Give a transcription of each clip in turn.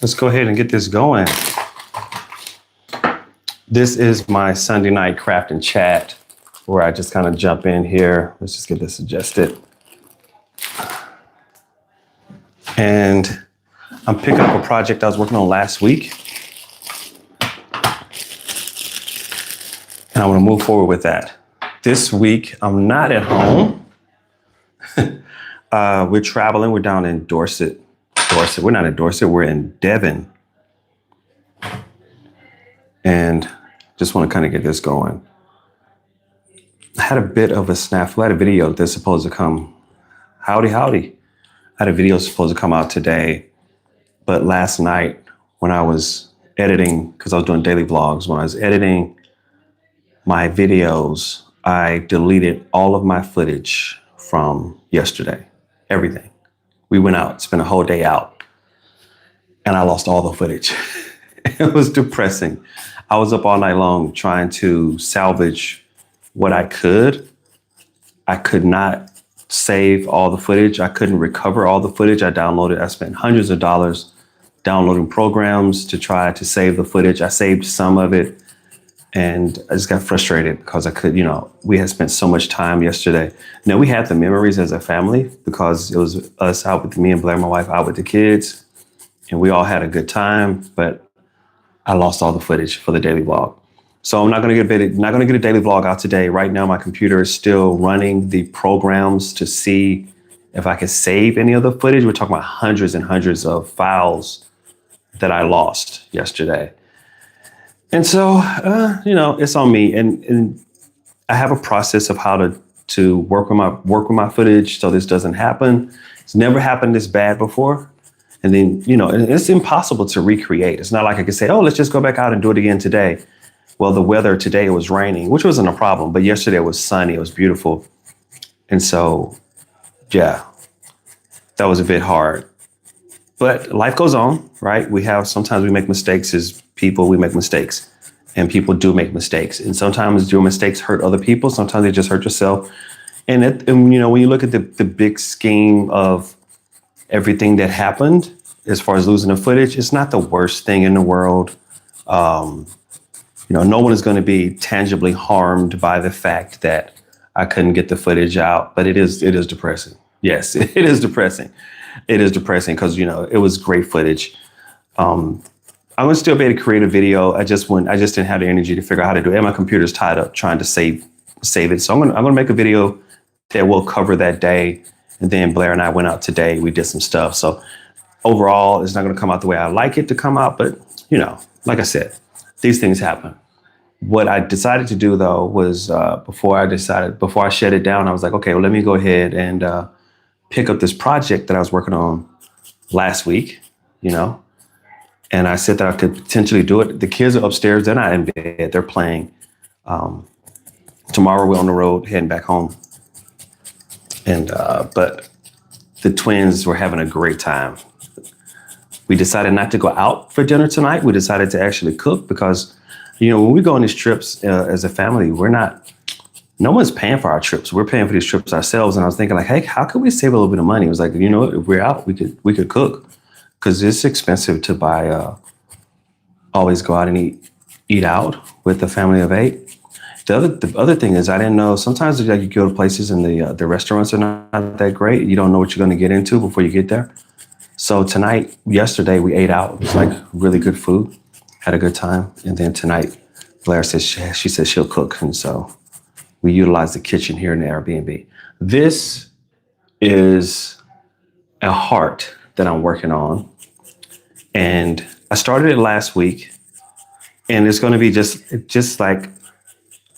Let's go ahead and get this going. This is my Sunday night craft and chat where I just kind of jump in here. Let's just get this adjusted. And I'm picking up a project I was working on last week. And I want to move forward with that. This week, I'm not at home. We're traveling. We're down in Dorset. We're not in Dorset. We're in Devon. And just want to kind of get this going. I had a bit of a snafu. I had a video that's supposed to come. Howdy. I had a video supposed to come out today. But last night when I was editing, because I was doing daily vlogs, when I was editing my videos, I deleted all of my footage from yesterday. Everything. We went out, spent a whole day out, and I lost all the footage. It was depressing. I was up all night long trying to salvage what I could. I could not save all the footage. I couldn't recover all the footage. I spent hundreds of dollars downloading programs to try to save the footage. I saved some of it. And I just got frustrated because we had spent so much time yesterday. Now, we had the memories as a family because it was us out with me and Blair, my wife, out with the kids. And we all had a good time, but I lost all the footage for the daily vlog. So I'm not going to get a daily vlog out today. Right now, my computer is still running the programs to see if I can save any of the footage. We're talking about hundreds and hundreds of files that I lost yesterday. And so, it's on me. And I have a process of how to work with my footage so this doesn't happen. It's never happened this bad before. And then, it's impossible to recreate. It's not like I could say, let's just go back out and do it again today. Well, the weather today was raining, which wasn't a problem. But yesterday it was sunny. It was beautiful. And so, yeah, that was a bit hard. But life goes on, right? Sometimes we make mistakes as people, we make mistakes. And people do make mistakes. And sometimes your mistakes hurt other people. Sometimes they just hurt yourself. And when you look at the big scheme of everything that happened, as far as losing the footage, it's not the worst thing in the world. No one is going to be tangibly harmed by the fact that I couldn't get the footage out. But it is depressing. Yes, it is depressing. It is depressing because, it was great footage. I'm going to still be able to create a video. I just didn't have the energy to figure out how to do it. And my computer's tied up trying to save it. So I'm going to make a video that will cover that day. And then Blair and I went out today. We did some stuff. So overall, it's not going to come out the way I like it to come out. But, like I said, these things happen. What I decided to do, though, was before I shut it down, I was like, OK, well, let me go ahead and pick up this project that I was working on last week, And I said that I could potentially do it. The kids are upstairs. They're not in bed. They're playing. Tomorrow we're on the road heading back home. And but the twins were having a great time. We decided not to go out for dinner tonight. We decided to actually cook because, when we go on these trips as a family, no one's paying for our trips. We're paying for these trips ourselves. And I was thinking like, hey, how can we save a little bit of money? It was like, if we're out, we could cook. Because it's expensive to buy, always go out and eat out with a family of 8. The other thing is I didn't know, sometimes you go to places and the restaurants are not that great. You don't know what you're going to get into before you get there. So yesterday we ate out. It was like really good food, had a good time. And then tonight, Blair says, she said she'll cook. And so we utilized the kitchen here in the Airbnb. This is a heart that I'm working on. And I started it last week, and it's going to be just like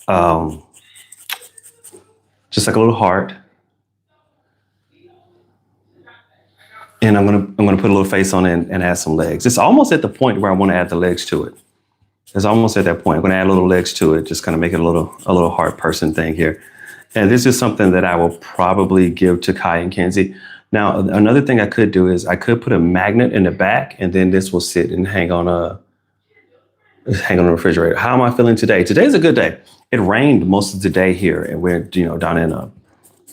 a little heart. And I'm going to put a little face on it and add some legs. It's almost at the point where I want to add the legs to it. It's almost at that point. I'm going to add little legs to it, just kind of make it a little heart person thing here. And this is something that I will probably give to Kai and Kenzie. Now, another thing I could do is I could put a magnet in the back, and then this will sit and hang on the refrigerator. How am I feeling today? Today's a good day. It rained most of the day here, and we're down in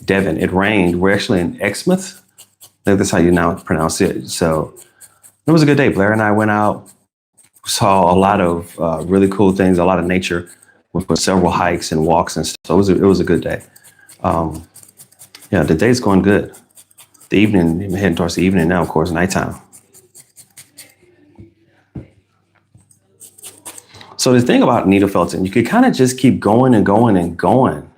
Devon. It rained. We're actually in Exmouth. I think that's how you now pronounce it. So It was a good day. Blair and I went out, saw a lot of really cool things, a lot of nature, with several hikes and walks and stuff. So it was a good day. Um, yeah, the day's going good. The evening, heading towards the evening now, of course, nighttime. So the thing about needle felting, you could kind of just keep going and going and going.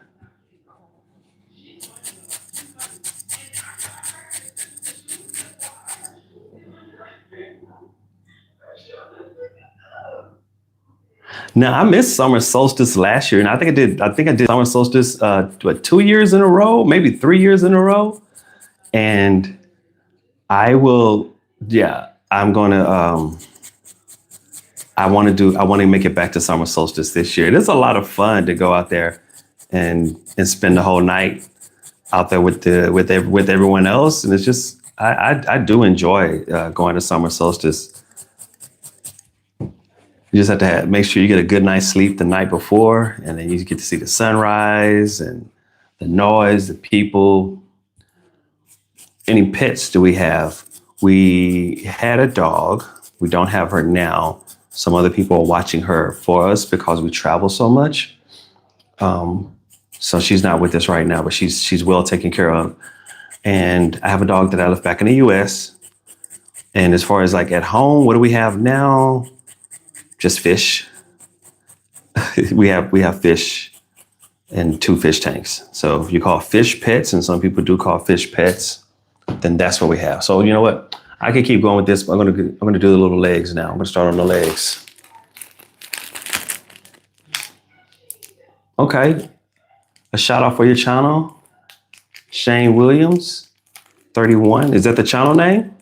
Now I missed summer solstice last year, and I think I did summer solstice 2 years in a row, maybe 3 years in a row. And I will, yeah, I'm gonna I want to make it back to summer solstice this year. It's a lot of fun to go out there and spend the whole night out there with everyone else, and it's just I do enjoy going to summer solstice. You just have to make sure you get a good night's sleep the night before, and then you get to see the sunrise and the noise, the people. Any pets do we have? We had a dog. We don't have her now. Some other people are watching her for us because we travel so much. So she's not with us right now, but she's well taken care of. And I have a dog that I left back in the US. And as far as like at home, what do we have now? Just fish. we have fish and 2 fish tanks. So if you call fish pets, and some people do call fish pets, then that's what we have. So you know what? I could keep going with this, but I'm gonna do the little legs now. I'm gonna start on the legs. Okay. A shout out for your channel. Shane Williams, 31. Is that the channel name?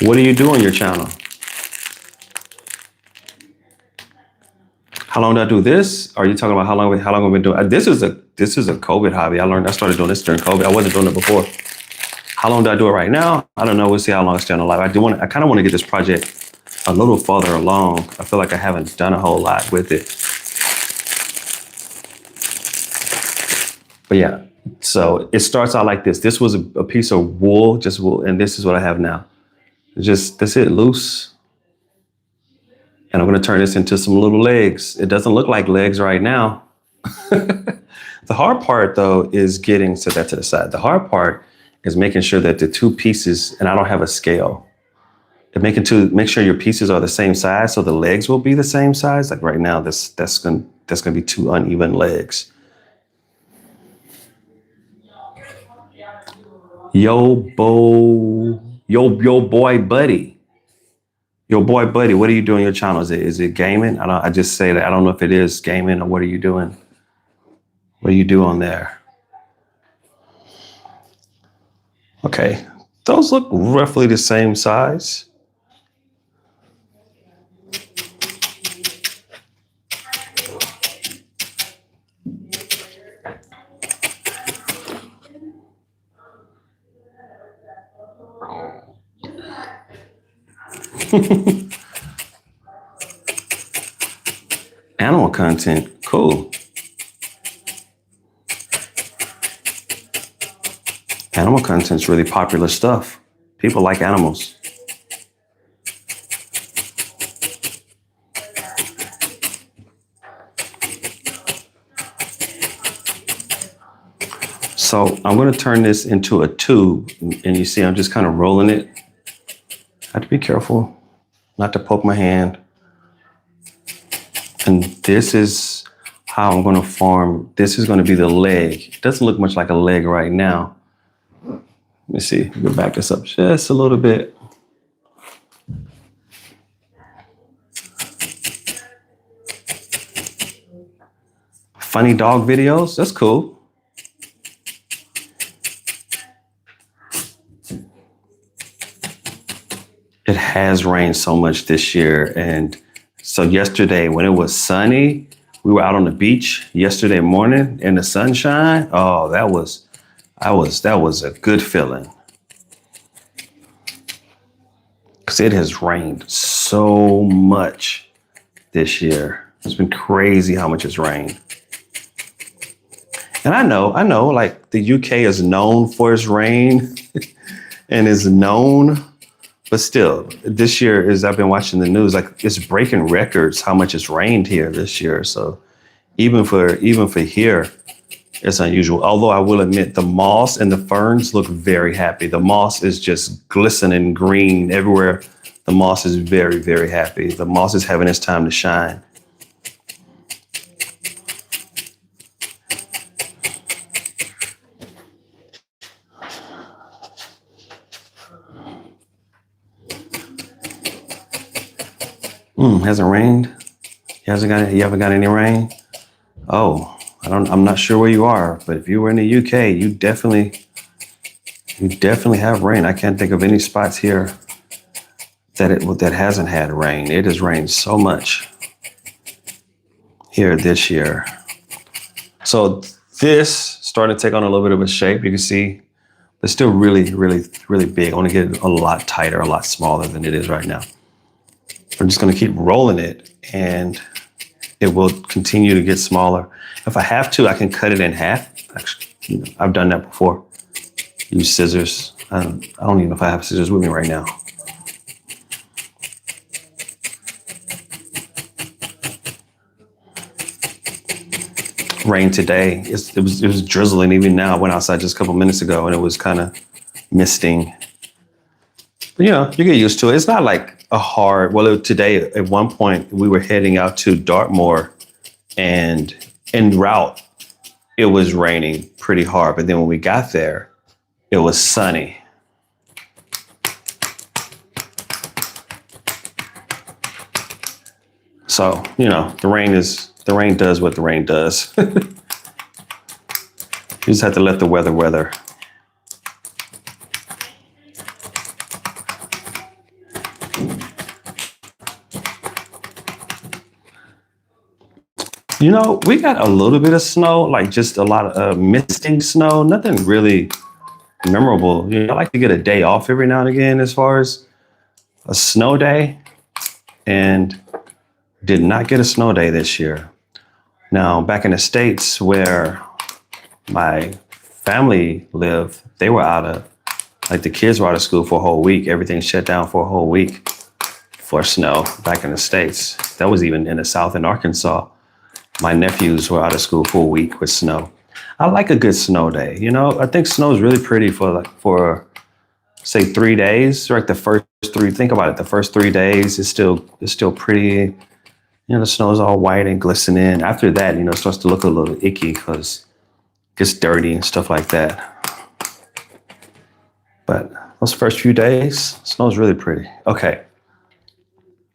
What do you do on your channel? How long did I do this? Are you talking about how long I've been doing? This is a COVID hobby. I started doing this during COVID. I wasn't doing it before. How long do I do it right now? I don't know. We'll see how long I stay on the live. I kind of want to get this project a little farther along. I feel like I haven't done a whole lot with it. But yeah, so it starts out like this. This was a piece of wool, just wool, and this is what I have now. That's it, loose. And I'm gonna turn this into some little legs. It doesn't look like legs right now. The hard part though is getting to the side. The hard part is making sure that the 2 pieces, and I don't have a scale, and make sure your pieces are the same size, so the legs will be the same size. Like right now, that's gonna be 2 uneven legs. Yo boy buddy. Yo boy buddy, what are you doing on your channel? Is it gaming? I just say that. I don't know if it is gaming or what are you doing? What do you do on there? Okay, those look roughly the same size. Animal content, cool. Animal content's really popular stuff. People like animals. So I'm going to turn this into a tube, and you see I'm just kind of rolling it. I have to be careful not to poke my hand. And this is how I'm going to form. This is going to be the leg. It doesn't look much like a leg right now. Let me see. Go back this up just a little bit. Funny dog videos. That's cool. It has rained so much this year. And so yesterday when it was sunny, we were out on the beach yesterday morning in the sunshine. Oh, that was a good feeling. Because it has rained so much this year. It's been crazy how much it's rained. And I know, like the UK is known for its rain. and is known. But still, this year, as I've been watching the news, like it's breaking records how much it's rained here this year. So even for here, it's unusual. Although I will admit, the moss and the ferns look very happy. The moss is just glistening green everywhere. The moss is very, very happy. The moss is having its time to shine. Hasn't rained. You haven't got any rain. Oh, I'm not sure where you are, but if you were in the UK, you definitely have rain. I can't think of any spots here that hasn't had rain. It has rained so much here this year. So this starting to take on a little bit of a shape. You can see it's still really, really, really big. I want to get it a lot tighter, a lot smaller than it is right now. I'm just going to keep rolling it, and it will continue to get smaller. If I have to, I can cut it in half. Actually, I've done that before. Use scissors. I don't even know if I have scissors with me right now. Rain today. It was drizzling even now. I went outside just a couple minutes ago, and it was kind of misting. But, you get used to it. It's not like a hard. Well, today at one point we were heading out to Dartmoor, and en route it was raining pretty hard. But then when we got there, it was sunny. So the rain does what the rain does. You just have to let the weather. We got a little bit of snow, like just a lot of misting snow, nothing really memorable. I like to get a day off every now and again as far as a snow day, and did not get a snow day this year. Now, back in the States where my family lived, they were the kids were out of school for a whole week. Everything shut down for a whole week for snow back in the States. That was even in the South in Arkansas. My nephews were out of school for a week with snow. I like a good snow day. I think snow is really pretty for say 3 days. Like the first three, think about it. The first 3 days is still pretty. The snow is all white and glistening. After that, it starts to look a little icky because it gets dirty and stuff like that. But those first few days, snow is really pretty. Okay.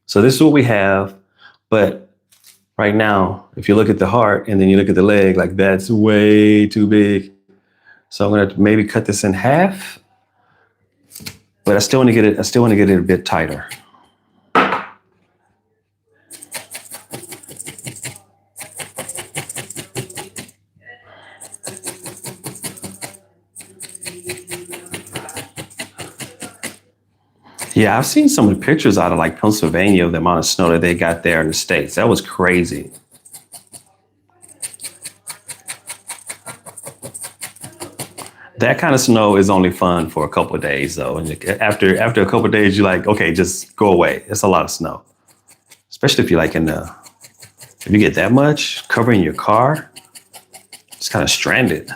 So this is what we have, but right now, if you look at the heart and then you look at the leg, like that's way too big. So I'm gonna maybe cut this in half, but I still want to get it a bit tighter. Yeah, I've seen some of the pictures out of like Pennsylvania of the amount of snow that they got there in the States. That was crazy. That kind of snow is only fun for a couple of days, though. And after a couple of days, you're like, okay, just go away. It's a lot of snow, especially if you're like if you get that much covering your car, it's kind of stranded.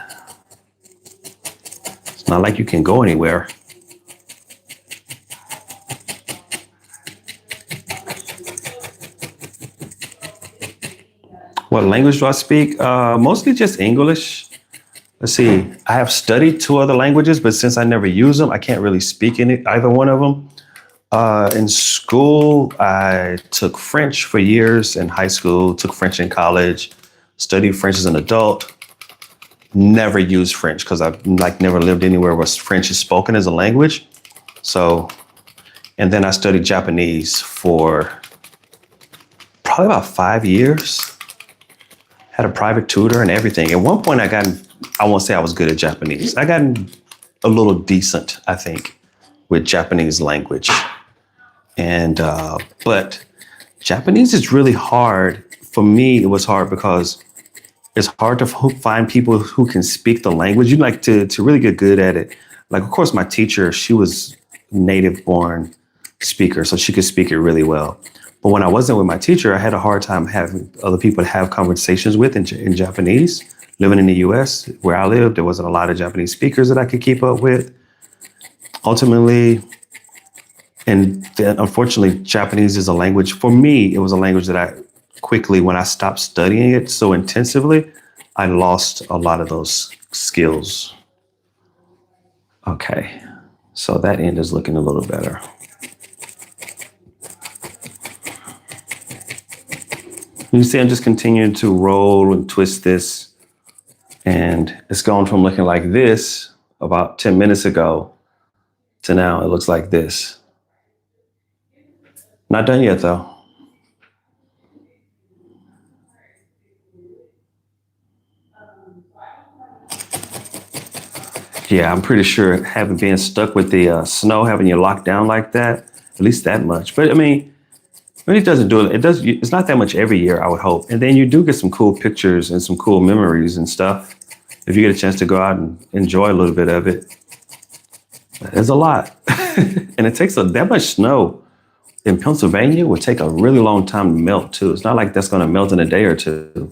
It's not like you can go anywhere. What language do I speak? Mostly just English. Let's see. I have studied 2 other languages, but since I never use them, I can't really speak either one of them. In school, I took French for years in high school, took French in college, studied French as an adult. Never used French because I've never lived anywhere where French is spoken as a language. So, and then I studied Japanese for probably about 5 years. Had a private tutor and everything. At one point I won't say I was good at Japanese. I got a little decent, I think, with Japanese language. And, but Japanese is really hard. For me, it was hard because it's hard to find people who can speak the language. You like to really get good at it. Like, of course, my teacher, she was native born speaker, so she could speak it really well. But when I wasn't with my teacher, I had a hard time having other people to have conversations with in Japanese. Living in the US, where I lived, there wasn't a lot of Japanese speakers that I could keep up with. Ultimately, and then unfortunately, Japanese is a language, for me, it was a language that I quickly, when I stopped studying it so intensively, I lost a lot of those skills. Okay, so that end is looking a little better. You see, I'm just continuing to roll and twist this, and it's going from looking like this about 10 minutes ago to now it looks like this. Not done yet, though. Yeah, I'm pretty sure having been stuck with the snow, having you locked down like that, at least that much. But I mean, when it doesn't do it, it does. It's not that much every year, I would hope. And then you do get some cool pictures and some cool memories and stuff. If you get a chance to go out and enjoy a little bit of it, there's a lot. And it takes that much snow in Pennsylvania would take a really long time to melt too. It's not like that's going to melt in a day or two.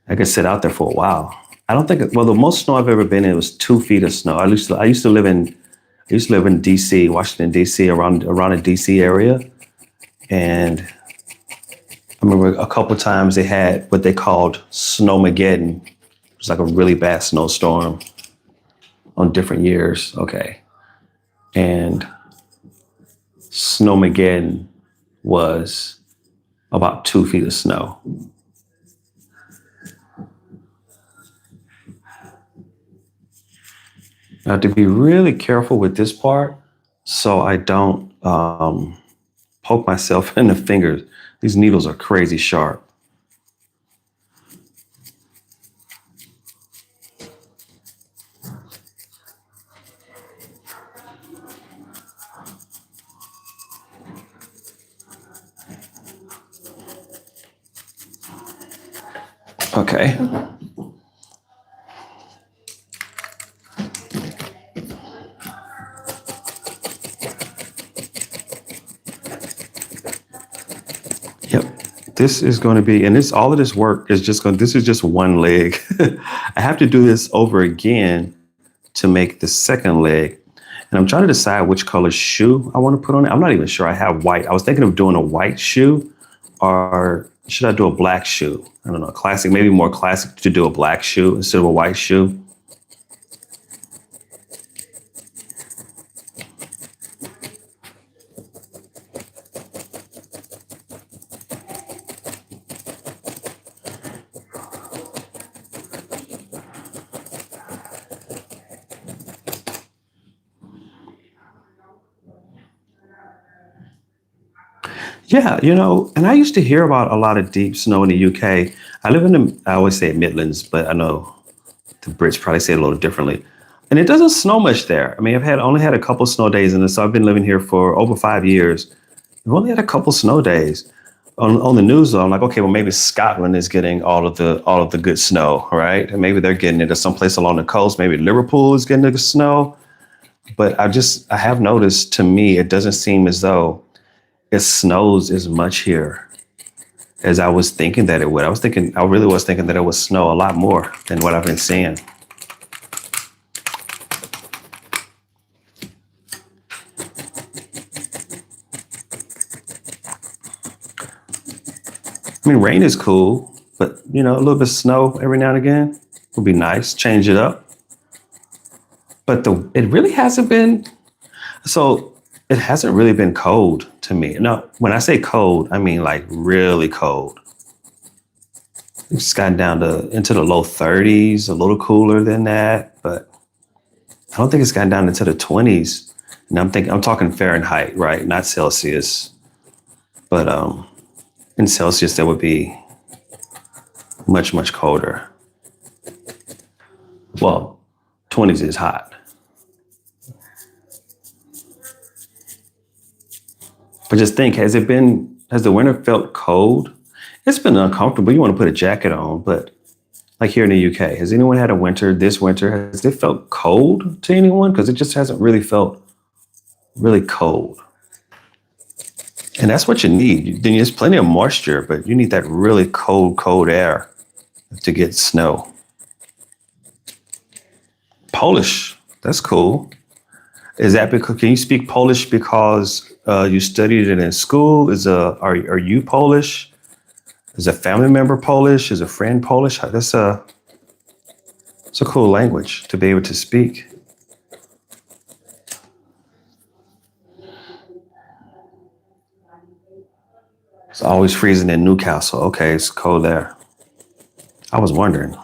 I could sit out there for a while. I don't think. Well, the most snow I've ever been in was 2 feet of snow. I used to live in D.C., Washington D.C., around the D.C. area, and I remember a couple of times they had what they called Snowmageddon. It was like a really bad snowstorm on different years. Okay, and Snowmageddon was about 2 feet of snow. I have to be really careful with this part so I don't poke myself in the fingers. These needles are crazy sharp. Okay. Yep. This is going to be, and all of this work is this is just one leg. I have to do this over again to make the second leg. And I'm trying to decide which color shoe I want to put on it. I'm not even sure I have white. I was thinking of doing a white shoe, or should I do a black shoe? I don't know, classic, maybe more classic to do a black shoe instead of a white shoe. Yeah, and I used to hear about a lot of deep snow in the UK. I live in I always say Midlands, but I know the Brits probably say it a little differently. And it doesn't snow much there. I mean, I've only had a couple snow days in this. So I've been living here for over 5 years. I've only had a couple snow days. On the news, though, I'm like, okay, well, maybe Scotland is getting all of the good snow, right? And maybe they're getting it to someplace along the coast. Maybe Liverpool is getting the snow. But I have noticed, to me, it doesn't seem as though it snows as much here as I was thinking that it would. I really was thinking that it would snow a lot more than what I've been seeing. I mean, rain is cool, but a little bit of snow every now and again would be nice. Change it up. But it really hasn't been. So it hasn't really been cold to me. No, when I say cold, I mean like really cold. It's gotten down into the low 30s, a little cooler than that, but I don't think it's gotten down into the 20s. And I'm talking Fahrenheit, right? Not Celsius. But in Celsius, that would be much, much colder. Well, 20s is hot. But just think, has the winter felt cold? It's been uncomfortable. You want to put a jacket on, but Like here in the UK, has anyone had a winter this winter? Has it felt cold to anyone? Because it just hasn't really felt really cold. And that's what you need. Then there's plenty of moisture, but you need that really cold, cold air to get snow. Polish, that's cool. Is that because, can you speak Polish because you studied it in school? Are you Polish? Is a family member Polish? Is a friend Polish? It's a cool language to be able to speak. It's always freezing in Newcastle. Okay, it's cold there. I was wondering.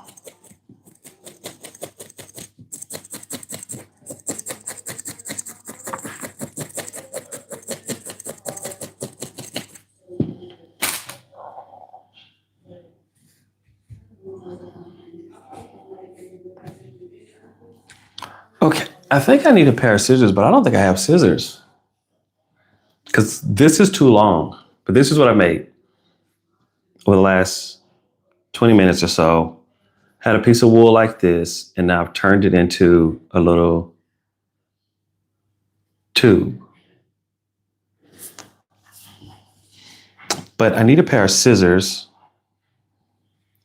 Okay, I think I need a pair of scissors, but I don't think I have scissors. Because this is too long. But this is what I made over the last 20 minutes or so. Had a piece of wool like this, and now I've turned it into a little tube. But I need a pair of scissors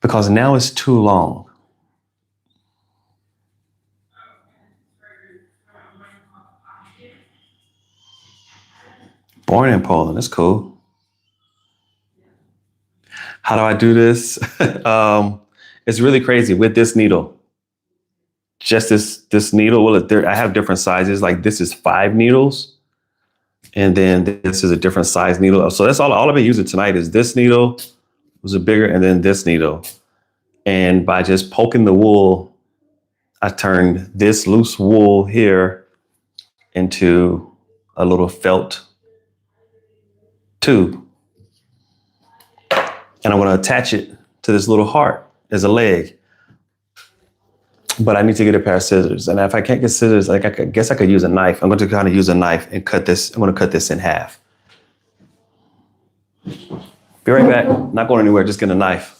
because now it's too long. Born in Poland, that's cool. How do I do this? It's really crazy with this needle. Just this needle. Well, I have different sizes. Like this is 5 needles, and then this is a different size needle. So that's all I've been using tonight is this needle was a bigger, and then this needle. And by just poking the wool, I turned this loose wool here into a little felt tube. And I'm going to attach it to this little heart as a leg. But I need to get a pair of scissors. And if I can't get scissors, I guess I could use a knife. I'm going to kind of use a knife and cut this. I'm going to cut this in half. Be right back. Not going anywhere, just getting a knife.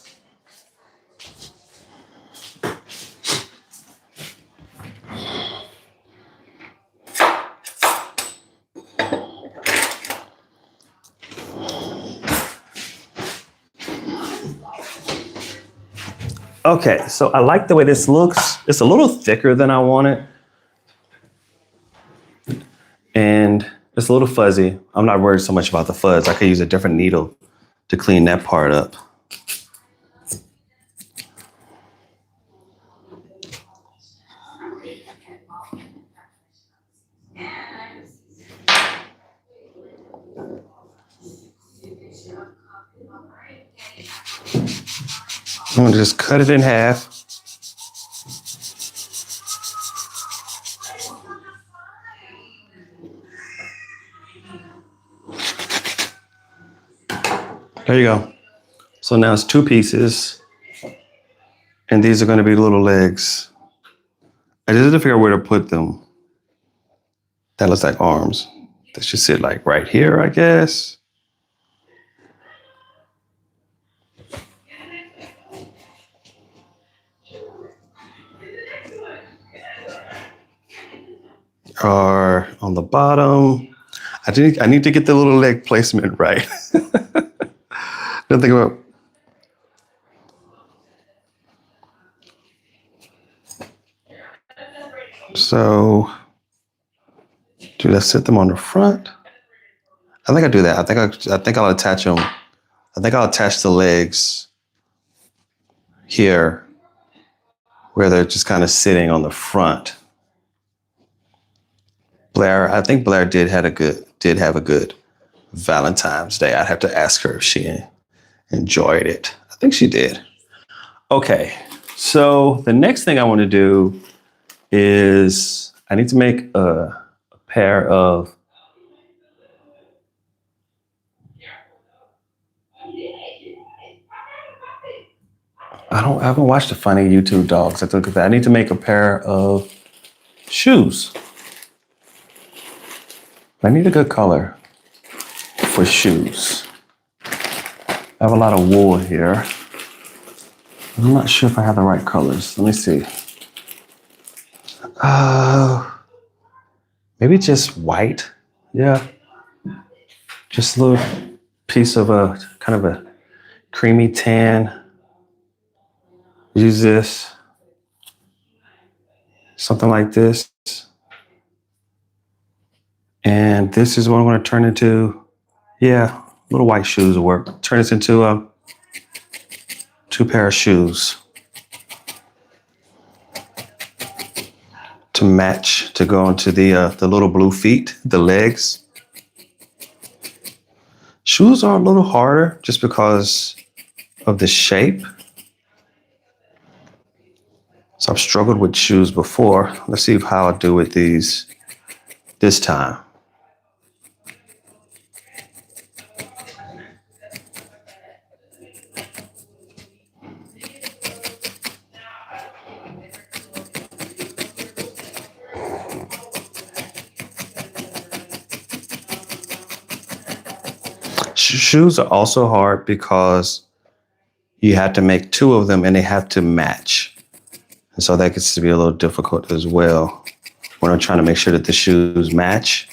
Okay, so I like the way this looks. It's a little thicker than I want it. And it's a little fuzzy. I'm not worried so much about the fuzz. I could use a different needle to clean that part up. I'm gonna just cut it in half. There you go. So now it's 2 pieces, and these are gonna be little legs. I just have to figure out where to put them. That looks like arms. They should sit like right here, I guess. Or on the bottom. I need to get the little leg placement right. Don't think about. So, let's sit them on the front. I think I do that. I think I'll attach them. I think I'll attach the legs here, where they're just kind of sitting on the front. Blair, I think Blair did have a good Valentine's Day. I'd have to ask her if she enjoyed it. I think she did. Okay, so the next thing I want to do is I need to make a pair of I haven't watched the funny YouTube dogs. I need to make a pair of shoes. I need a good color for shoes. I have a lot of wool here. I'm not sure if I have the right colors. Let me see. Maybe just white. Yeah. Just a little piece of a kind of a creamy tan. Use this. Something like this. And this is what I'm going to turn into. Yeah, little white shoes will work. Turn this into 2 pair of shoes to match, to go into the little blue feet, the legs. Shoes are a little harder just because of the shape. So I've struggled with shoes before. Let's see how I do with these this time. Shoes are also hard because you have to make 2 of them and they have to match. And so that gets to be a little difficult as well when I'm trying to make sure that the shoes match.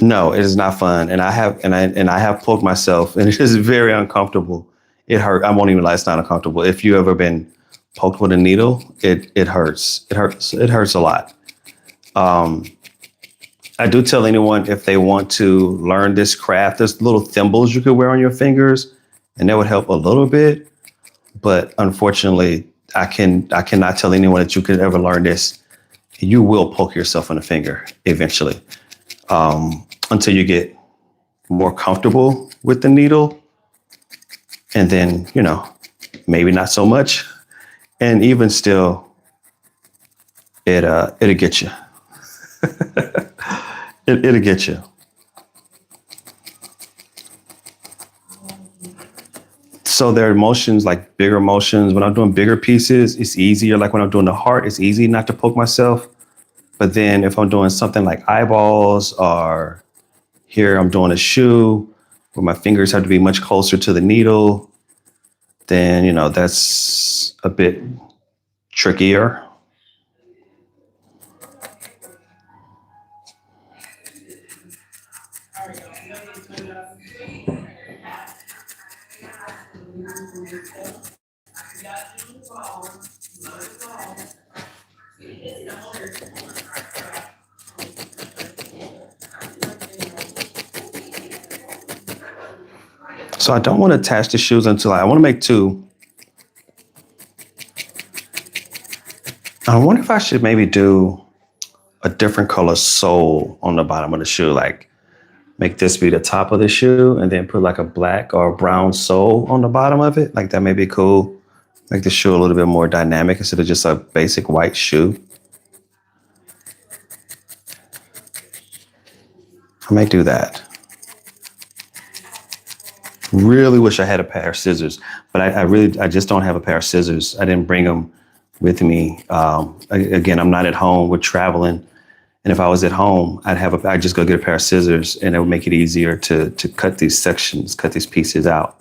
No, it is not fun. And I have poked myself and it is very uncomfortable. It hurt. I won't even lie, it's not uncomfortable. If you ever been poked with a needle, it hurts. It hurts a lot. I do tell anyone if they want to learn this craft, there's little thimbles you could wear on your fingers and that would help a little bit. But unfortunately, I cannot tell anyone that you could ever learn this. You will poke yourself in the finger eventually, until you get more comfortable with the needle. And then, maybe not so much. And even still, it'll get you. It'll get you. So there are motions, like bigger motions. When I'm doing bigger pieces, it's easier. Like when I'm doing the heart, it's easy not to poke myself. But then if I'm doing something like eyeballs, or here I'm doing a shoe where my fingers have to be much closer to the needle, then, that's a bit trickier. So I don't want to attach the shoes until I want to make 2. I wonder if I should maybe do a different color sole on the bottom of the shoe, like make this be the top of the shoe and then put like a black or brown sole on the bottom of it. Like that may be cool. Make the shoe a little bit more dynamic instead of just a basic white shoe. I may do that. Really wish I had a pair of scissors, but I just don't have a pair of scissors. I didn't bring them with me. Again, I'm not at home. We're traveling. And if I was at home, I'd just go get a pair of scissors and it would make it easier to cut these sections, cut these pieces out.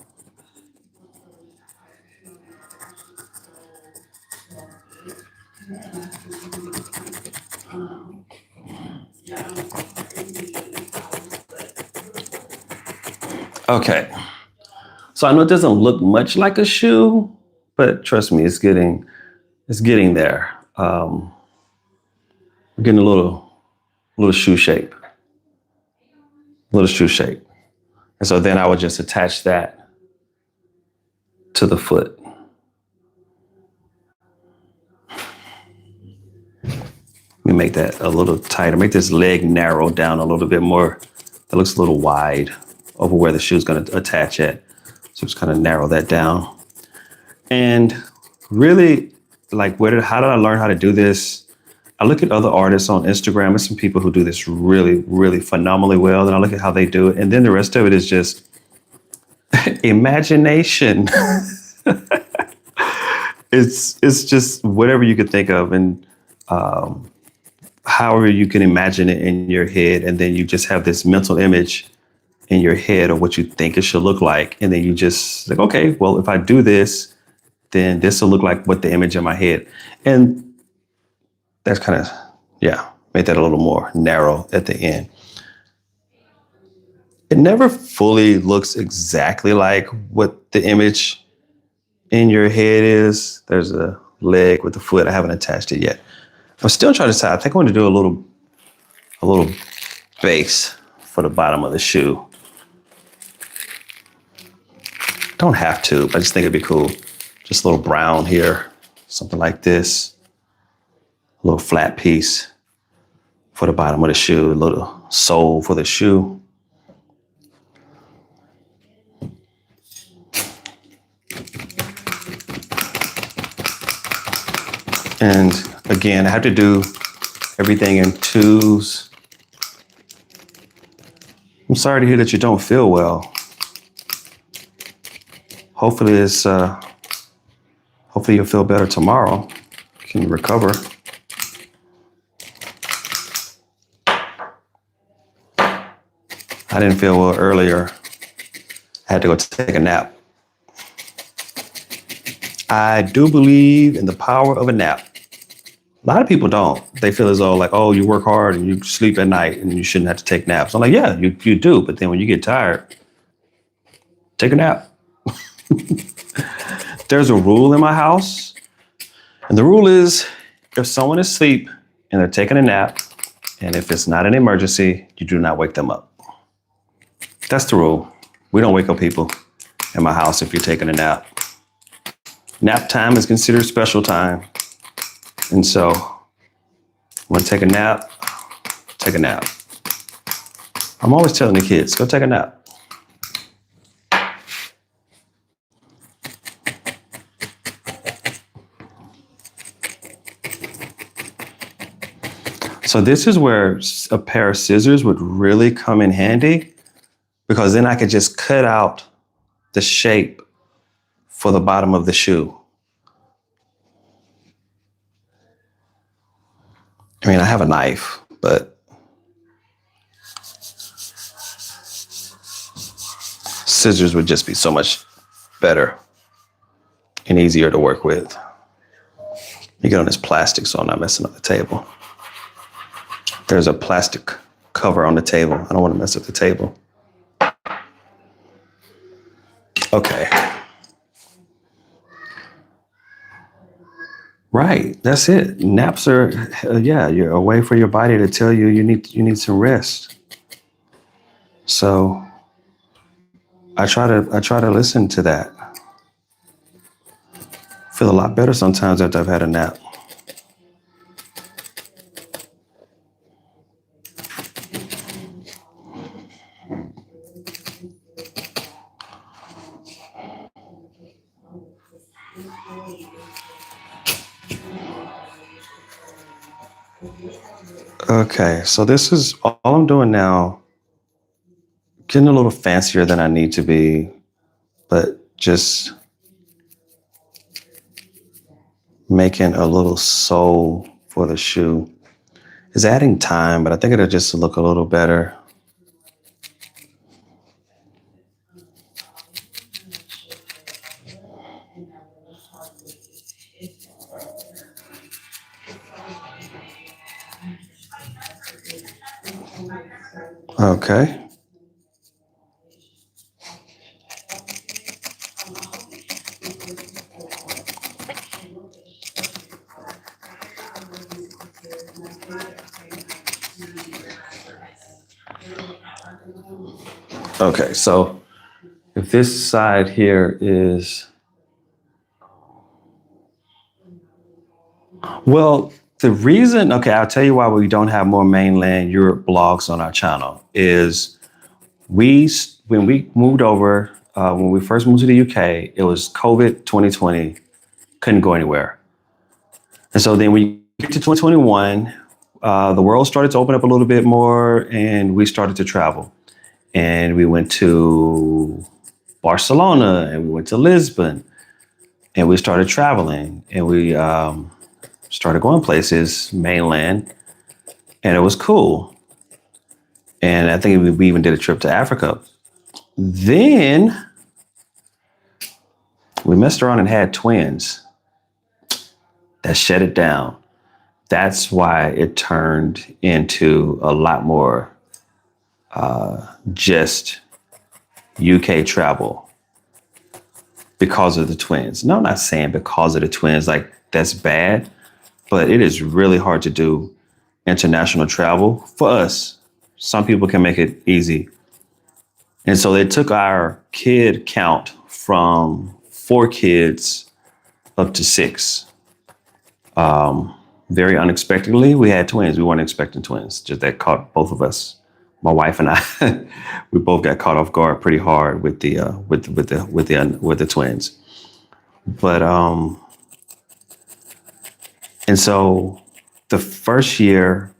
Okay. So I know it doesn't look much like a shoe, but trust me, it's getting there. We're getting a little shoe shape. And so then I would just attach that to the foot. Let me make that a little tighter. Make this leg narrow down a little bit more. That looks a little wide over where the shoe is going to attach at. So just kind of narrow that down. And really, like, how did I learn how to do this? I look at other artists on Instagram. There's some people who do this really, really phenomenally well. And I look at how they do it. And then the rest of it is just imagination. It's just whatever you could think of. And however you can imagine it in your head. And then you just have this mental image in your head of what you think it should look like. And then you just like, okay, well, if I do this, then this will look like what the image in my head. And that's kind of, yeah, made that a little more narrow at the end. It never fully looks exactly like what the image in your head is. There's a leg with the foot. I haven't attached it yet. I'm still trying to decide. I think I want to do a little base for the bottom of the shoe. Don't have to, but I just think it'd be cool. Just a little brown here, something like this. A little flat piece for the bottom of the shoe, a little sole for the shoe. And again, I have to do everything in twos. I'm sorry to hear that you don't feel well. Hopefully you'll feel better tomorrow. You can recover. I didn't feel well earlier. I had to go take a nap. I do believe in the power of a nap. A lot of people don't. They feel as though like, oh, you work hard and you sleep at night and you shouldn't have to take naps. I'm like, yeah, you do. But then when you get tired, take a nap. There's a rule in my house. And the rule is if someone is asleep and they're taking a nap, and if it's not an emergency, you do not wake them up. That's the rule. We don't wake up people in my house if you're taking a nap. Nap time is considered special time. And so when I take a nap, take a nap. I'm always telling the kids, go take a nap. So this is where a pair of scissors would really come in handy, because then I could just cut out the shape for the bottom of the shoe. I mean, I have a knife, but scissors would just be so much better and easier to work with. You get on this plastic so I'm not messing up the table. There's a plastic cover on the table. I don't want to mess up the table. Okay. Right, that's it. Naps are, you're a way for your body to tell you you need some rest. So I try to listen to that. Feel a lot better sometimes after I've had a nap. Okay, so this is all I'm doing now. Getting a little fancier than I need to be, but just making a little sole for the shoe is adding time, but I think it'll just look a little better. Okay. Okay, so if this side here is, well, the reason, okay, I'll tell you why we don't have more mainland Europe blogs on our channel is when we moved over, when we first moved to the UK, it was COVID 2020, couldn't go anywhere. And so then we get to 2021, the world started to open up a little bit more and we started to travel. And we went to Barcelona and we went to Lisbon and we started traveling and we started going places, mainland, and it was cool. And I think we even did a trip to Africa Then we messed around and had twins. That shut it down. That's why it turned into a lot more just UK travel because of the twins. No, I'm not saying because of the twins, like that's bad, but it is really hard to do international travel for us. Some people can make it easy. And so they took our kid count from 4 kids up to 6. Very unexpectedly, we had twins. We weren't expecting twins. Just that caught both of us. My wife and I, we both got caught off guard pretty hard with the twins. But and so the first year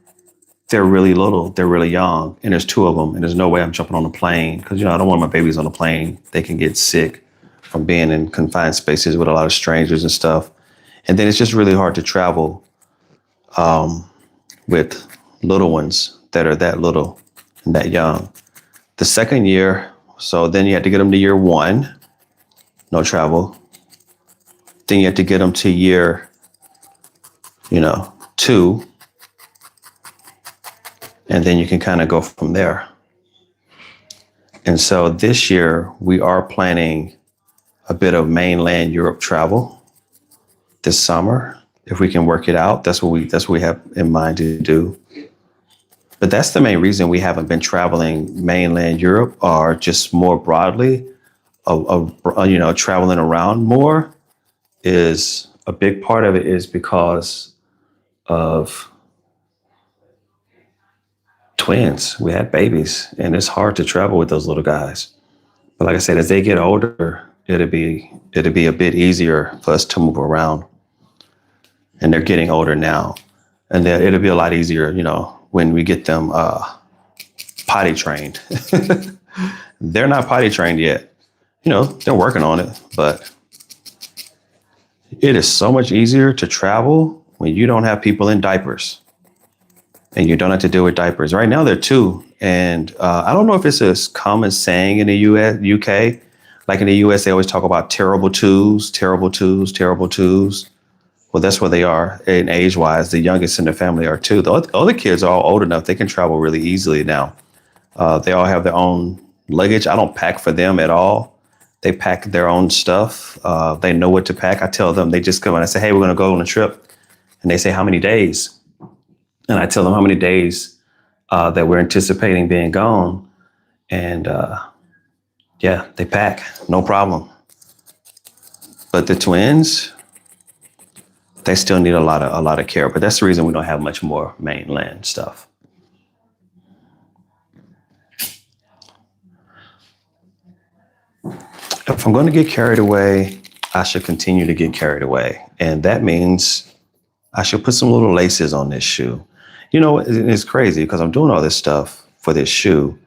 they're really little, they're really young, and there's 2 of them, and there's no way I'm jumping on a plane because I don't want my babies on a plane. They can get sick from being in confined spaces with a lot of strangers and stuff. And then it's just really hard to travel with little ones that are that little and that young. The second year, so then you had to get them to year 1, no travel. Then you had to get them to year, 2. And then you can kind of go from there. And so this year we are planning a bit of mainland Europe travel this summer. If we can work it out, that's what we have in mind to do. But that's the main reason we haven't been traveling mainland Europe, or just more broadly, traveling around more. Is a big part of it is because of twins. We had babies, and it's hard to travel with those little guys. But like I said, as they get older, it'll be a bit easier for us to move around. And they're getting older now, and then it'll be a lot easier, when we get them potty trained. They're not potty trained yet. They're working on it, but it is so much easier to travel when you don't have people in diapers and you don't have to deal with diapers. Right now, they're 2. And I don't know if it's a common saying in the UK. Like in the US, they always talk about terrible twos, terrible twos, terrible twos. Well, that's where they are in age-wise. The youngest in the family are 2. The other kids are all old enough. They can travel really easily now. They all have their own luggage. I don't pack for them at all. They pack their own stuff. They know what to pack. I tell them, they just come and I say, hey, we're going to go on a trip. And they say, how many days? And I tell them how many days that we're anticipating being gone. And they pack, no problem. But the twins, they still need a lot of care. But that's the reason we don't have much more mainland stuff. If I'm going to get carried away, I should continue to get carried away. And that means I should put some little laces on this shoe. It's crazy because I'm doing all this stuff for this shoe,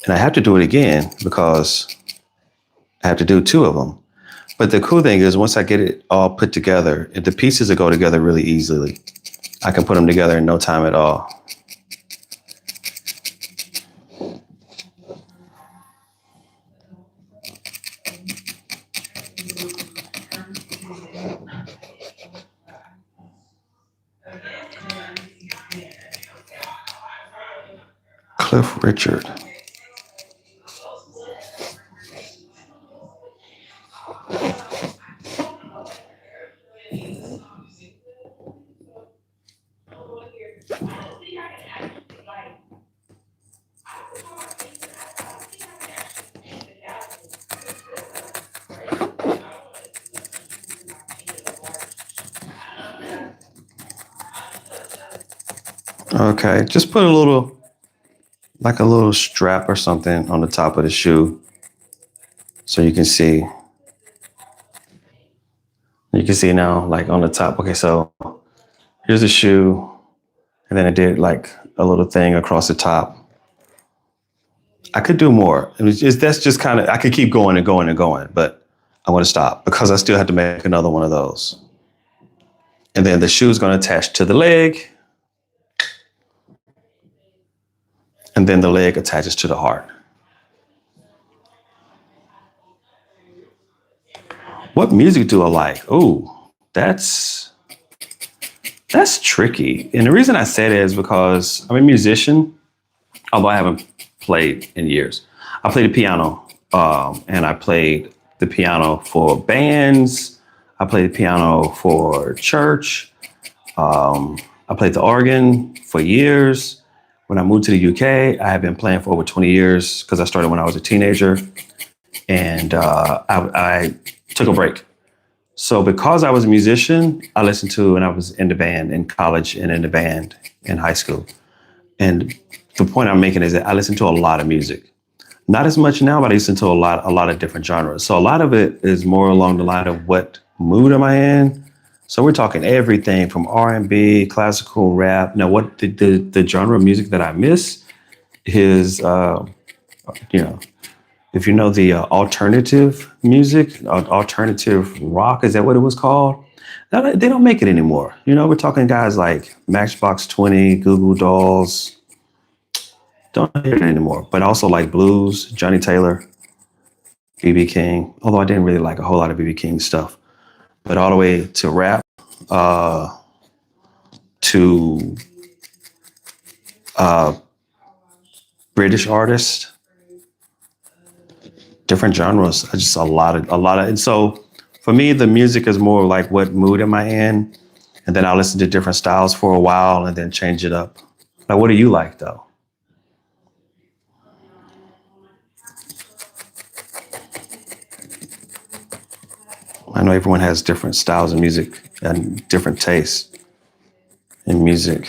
and I have to do it again because I have to do 2 of them. But the cool thing is once I get it all put together, the pieces will go together really easily. I can put them together in no time at all. Cliff Richard. Okay, just put a little strap or something on the top of the shoe so you can see. You can see now, like on the top. Okay, so here's the shoe, and then I did like a little thing across the top. I could do more. That's just kind of, I could keep going and going and going, but I want to stop because I still have to make another one of those. And then the shoe is going to attach to the leg. And then the leg attaches to the heart. What music do I like? Oh, that's tricky. And the reason I say that is because I'm a musician, although I haven't played in years. I played the piano, and I played the piano for bands. I played the piano for church. I played the organ for years. When I moved to the UK, I have been playing for over 20 years because I started when I was a teenager, and I took a break. So because I was a musician, I listened to, and I was in the band in college and in the band in high school. And the point I'm making is that I listen to a lot of music. Not as much now, but I listen to a lot of different genres. So a lot of it is more along the line of what mood am I in? So we're talking everything from R&B, classical, rap. Now, what the genre of music that I miss is, you know, if you know the alternative music, alternative rock, is that what it was called? They don't make it anymore. We're talking guys like Matchbox 20, Goo Goo Dolls. Don't hear it anymore. But also like blues, Johnny Taylor, B.B. King. Although I didn't really like a whole lot of B.B. King stuff. But all the way to rap, to British artists, different genres. Just a lot of. And so for me, the music is more like what mood am I in, and then I'll listen to different styles for a while and then change it up. Like, what do you like though? I know everyone has different styles of music and different tastes in music.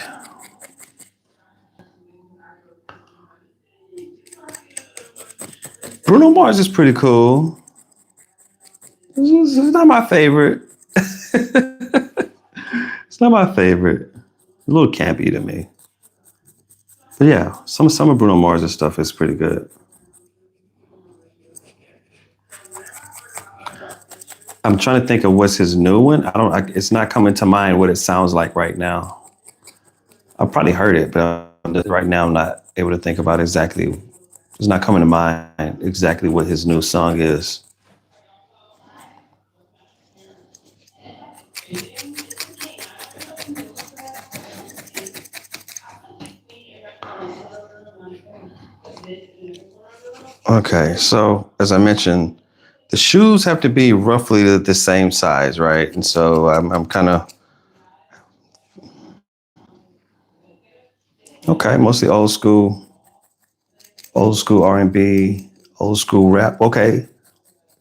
Bruno Mars is pretty cool. It's not my favorite. It's not my favorite. A little campy to me. But yeah, some of Bruno Mars' stuff is pretty good. I'm trying to think of what's his new one. It's not coming to mind what it sounds like right now. I've probably heard it, but right now I'm not able to think about exactly. It's not coming to mind exactly what his new song is. Okay, so as I mentioned, the shoes have to be roughly the same size, right? And so I'm kind of okay, mostly old school R&B, old school rap. Okay,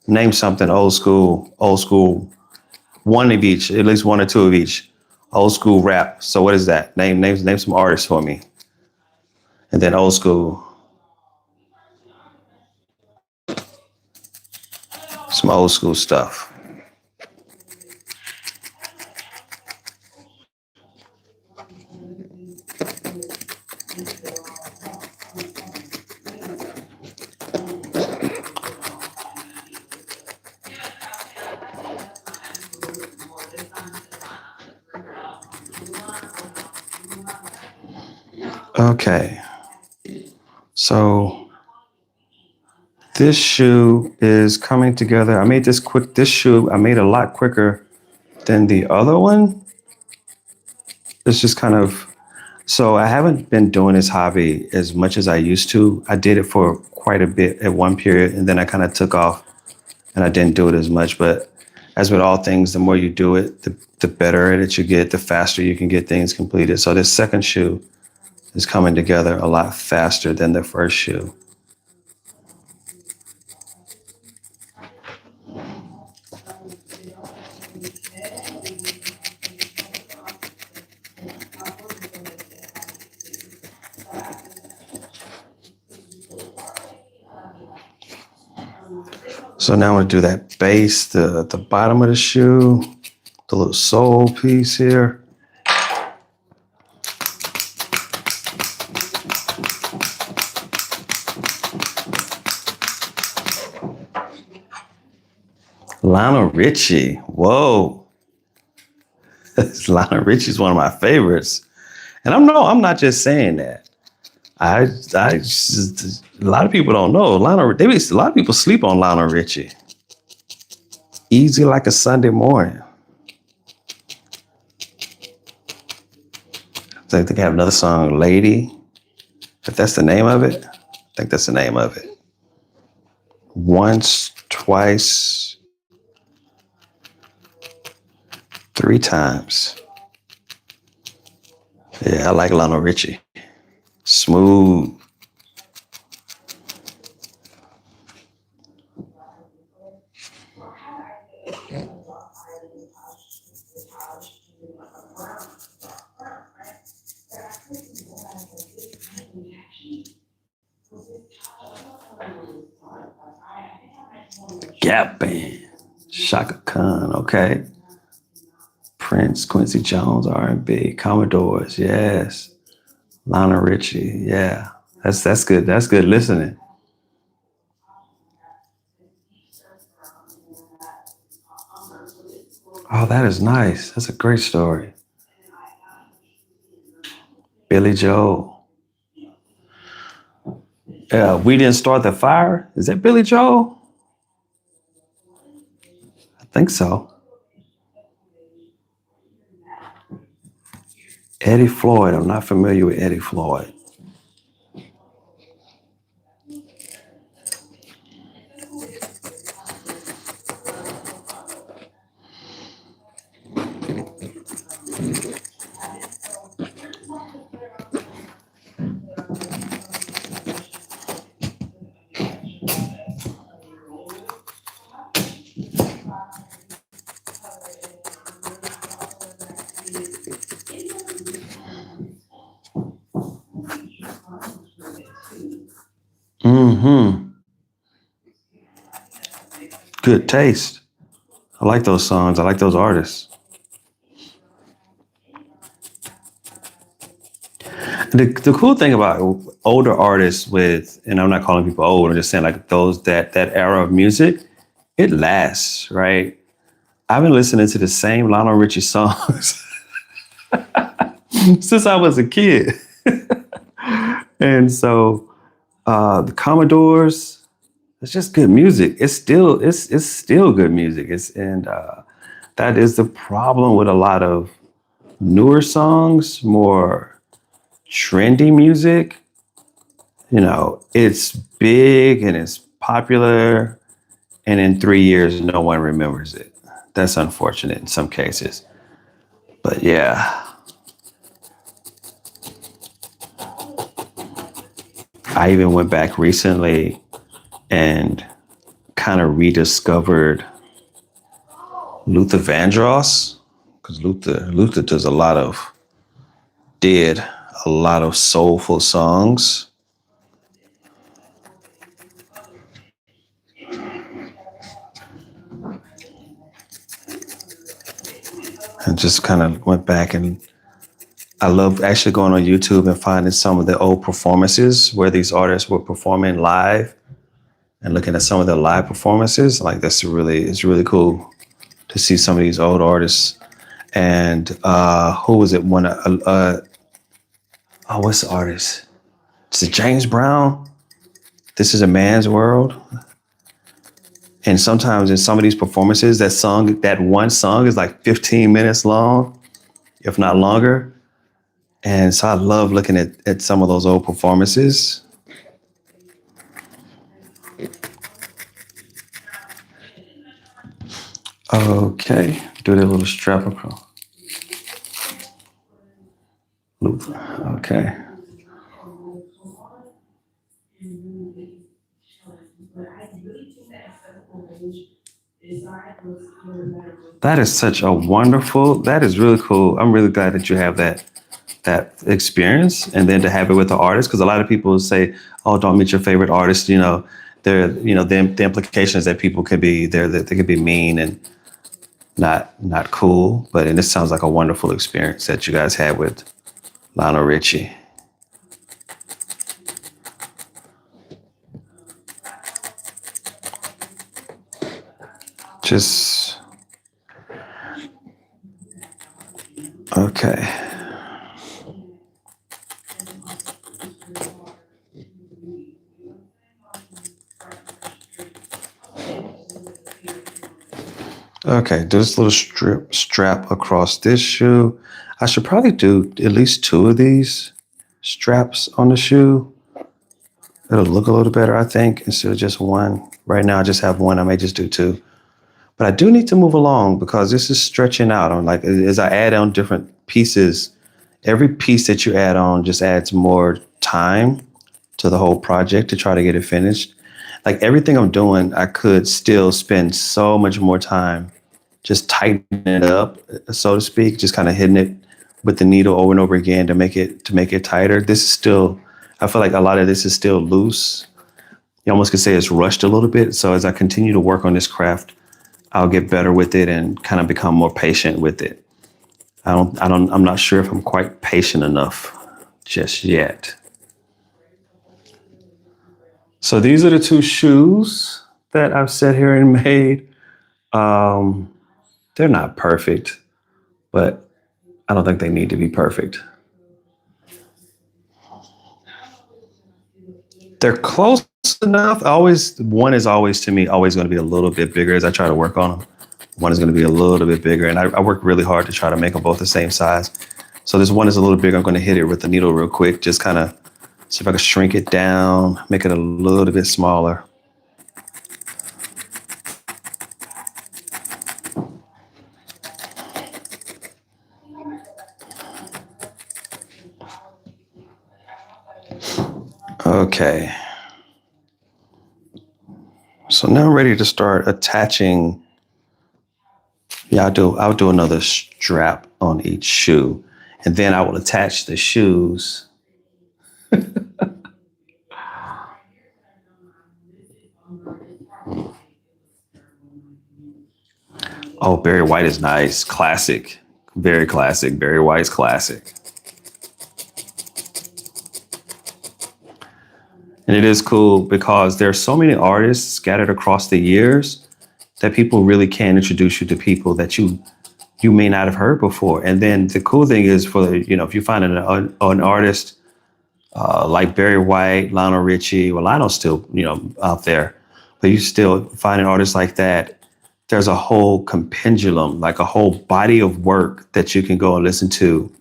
name something old school, one of each, at least one or two of each. Old school rap. So what is that? Name some artists for me, and then old school, some old school stuff. Okay, so this shoe is coming together. I made this shoe. I made a lot quicker than the other one. It's just kind of, so I haven't been doing this hobby as much as I used to. I did it for quite a bit at one period, and then I kind of took off and I didn't do it as much. But as with all things, the more you do it, the better at it you get, the faster you can get things completed. So this second shoe is coming together a lot faster than the first shoe. So now I'm going to do that base, the bottom of the shoe, the little sole piece here. Lionel Richie. Whoa. Lionel Richie is one of my favorites. And I'm not just saying that. A lot of people don't know a lot of people sleep on Lionel Richie. Easy like a Sunday morning. I think they have another song, Lady. If that's the name of it, I think that's the name of it. Once, twice, three times. Yeah, I like Lionel Richie. Smooth. Gap Band. Shaka Khan, okay. Prince, Quincy Jones, R&B, Commodores, yes. Lionel Richie, yeah. That's good. That's good listening. Oh, that is nice. That's a great story. Billy Joel. Yeah, We Didn't Start the Fire. Is that Billy Joel? I think so. Eddie Floyd. I'm not familiar with Eddie Floyd. Mm-hmm. Good taste. I like those songs. I like those artists. The cool thing about older artists with, and I'm not calling people old, I'm just saying like those that era of music, it lasts, right? I've been listening to the same Lionel Richie songs since I was a kid. And so the Commodores, it's just good music. It's still good music. That is the problem with a lot of newer songs, more trendy music. You know, it's big and it's popular, and in 3 years, no one remembers it. That's unfortunate in some cases. But yeah, I even went back recently and kind of rediscovered Luther Vandross, because Luther does did a lot of soulful songs. And just kind of went back, and I love actually going on YouTube and finding some of the old performances where these artists were performing live and looking at some of their live performances. Like it's really cool to see some of these old artists. And who was it? What's the artist? Is it James Brown? This Is a Man's World. And sometimes in some of these performances, that one song is like 15 minutes long, if not longer. And so I love looking at some of those old performances. Okay, do that little strap across. Loop. Okay. That is really cool. I'm really glad that you have that experience, and then to have it with the artist, because a lot of people say, oh, don't meet your favorite artist. The implication is that people could be there, that they could be mean and not cool. And this sounds like a wonderful experience that you guys had with Lionel Richie. Just okay. Okay, do this little strap across this shoe. I should probably do at least two of these straps on the shoe. It'll look a little better, I think, instead of just one. Right now, I just have one. I may just do two. But I do need to move along because this is stretching out. On like as I add on different pieces, every piece that you add on just adds more time to the whole project to try to get it finished. Like everything I'm doing, I could still spend so much more time just tightening it up, so to speak, just kind of hitting it with the needle over and over again to make it tighter. This is still, I feel like a lot of this is still loose. You almost could say it's rushed a little bit. So as I continue to work on this craft, I'll get better with it and kind of become more patient with it. I'm not sure if I'm quite patient enough just yet. So these are the two shoes that I've sat here and made. They're not perfect, but I don't think they need to be perfect. They're close enough. One is always to me always going to be a little bit bigger as I try to work on them. One is going to be a little bit bigger, and I work really hard to try to make them both the same size. So this one is a little bigger. I'm going to hit it with the needle real quick, just kind of see if I can shrink it down, make it a little bit smaller. Okay. So now I'm ready to start attaching. Yeah, I'll do another strap on each shoe, and then I will attach the shoes. Oh, Barry White is nice. Classic. Very classic. Barry White's classic. And it is cool because there are so many artists scattered across the years that people really can introduce you to people that you may not have heard before. And then the cool thing is if you find an artist like Barry White, Lionel Richie, well, Lionel's still, out there, but you still find an artist like that. There's a whole compendium, like a whole body of work that you can go and listen to.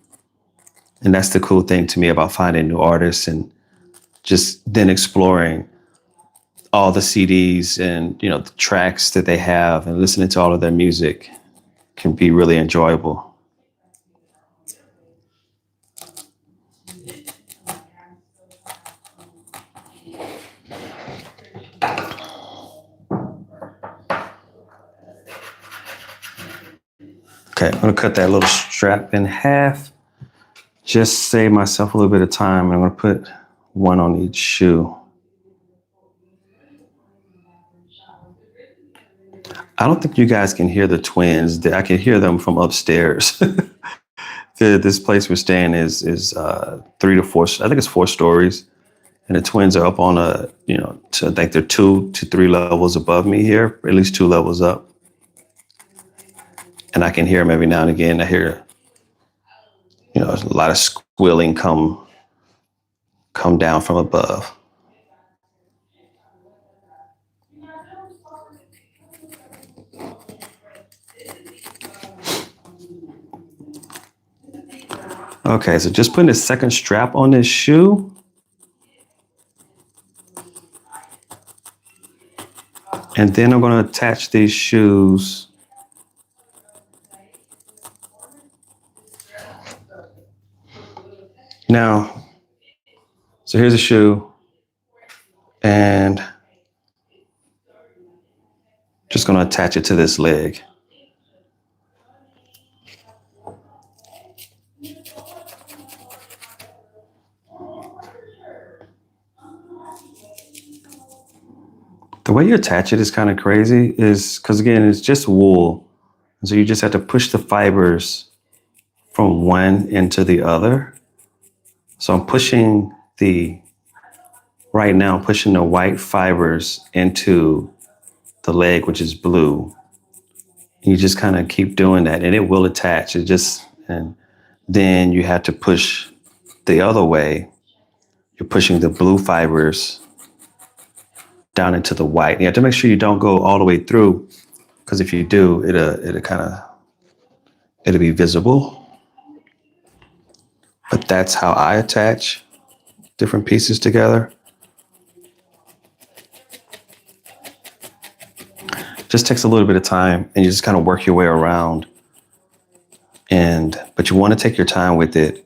And that's the cool thing to me about finding new artists and just then exploring all the CDs and, the tracks that they have and listening to all of their music can be really enjoyable. Okay, I'm gonna cut that little strap in half. Just save myself a little bit of time. I'm gonna put one on each shoe. I don't think you guys can hear the twins. I can hear them from upstairs. This place we're staying is 3 to 4. I think it's 4 stories, and the twins are up on I think they're 2 to 3 levels above me here, or at least 2 levels up. And I can hear them every now and again. I hear, a lot of squealing come down from above. Okay, so just putting a second strap on this shoe. And then I'm going to attach these shoes. Now, so here's a shoe. And just going to attach it to this leg. The way you attach it is kind of crazy, is because, again, it's just wool. And so you just have to push the fibers from one into the other. So I'm pushing the white fibers into the leg, which is blue. And you just kind of keep doing that and it will attach. And then you have to push the other way. You're pushing the blue fibers down into the white. You have to make sure you don't go all the way through, because if you do, it'll be visible. But that's how I attach different pieces together. Just takes a little bit of time, and you just kind of work your way around. But you want to take your time with it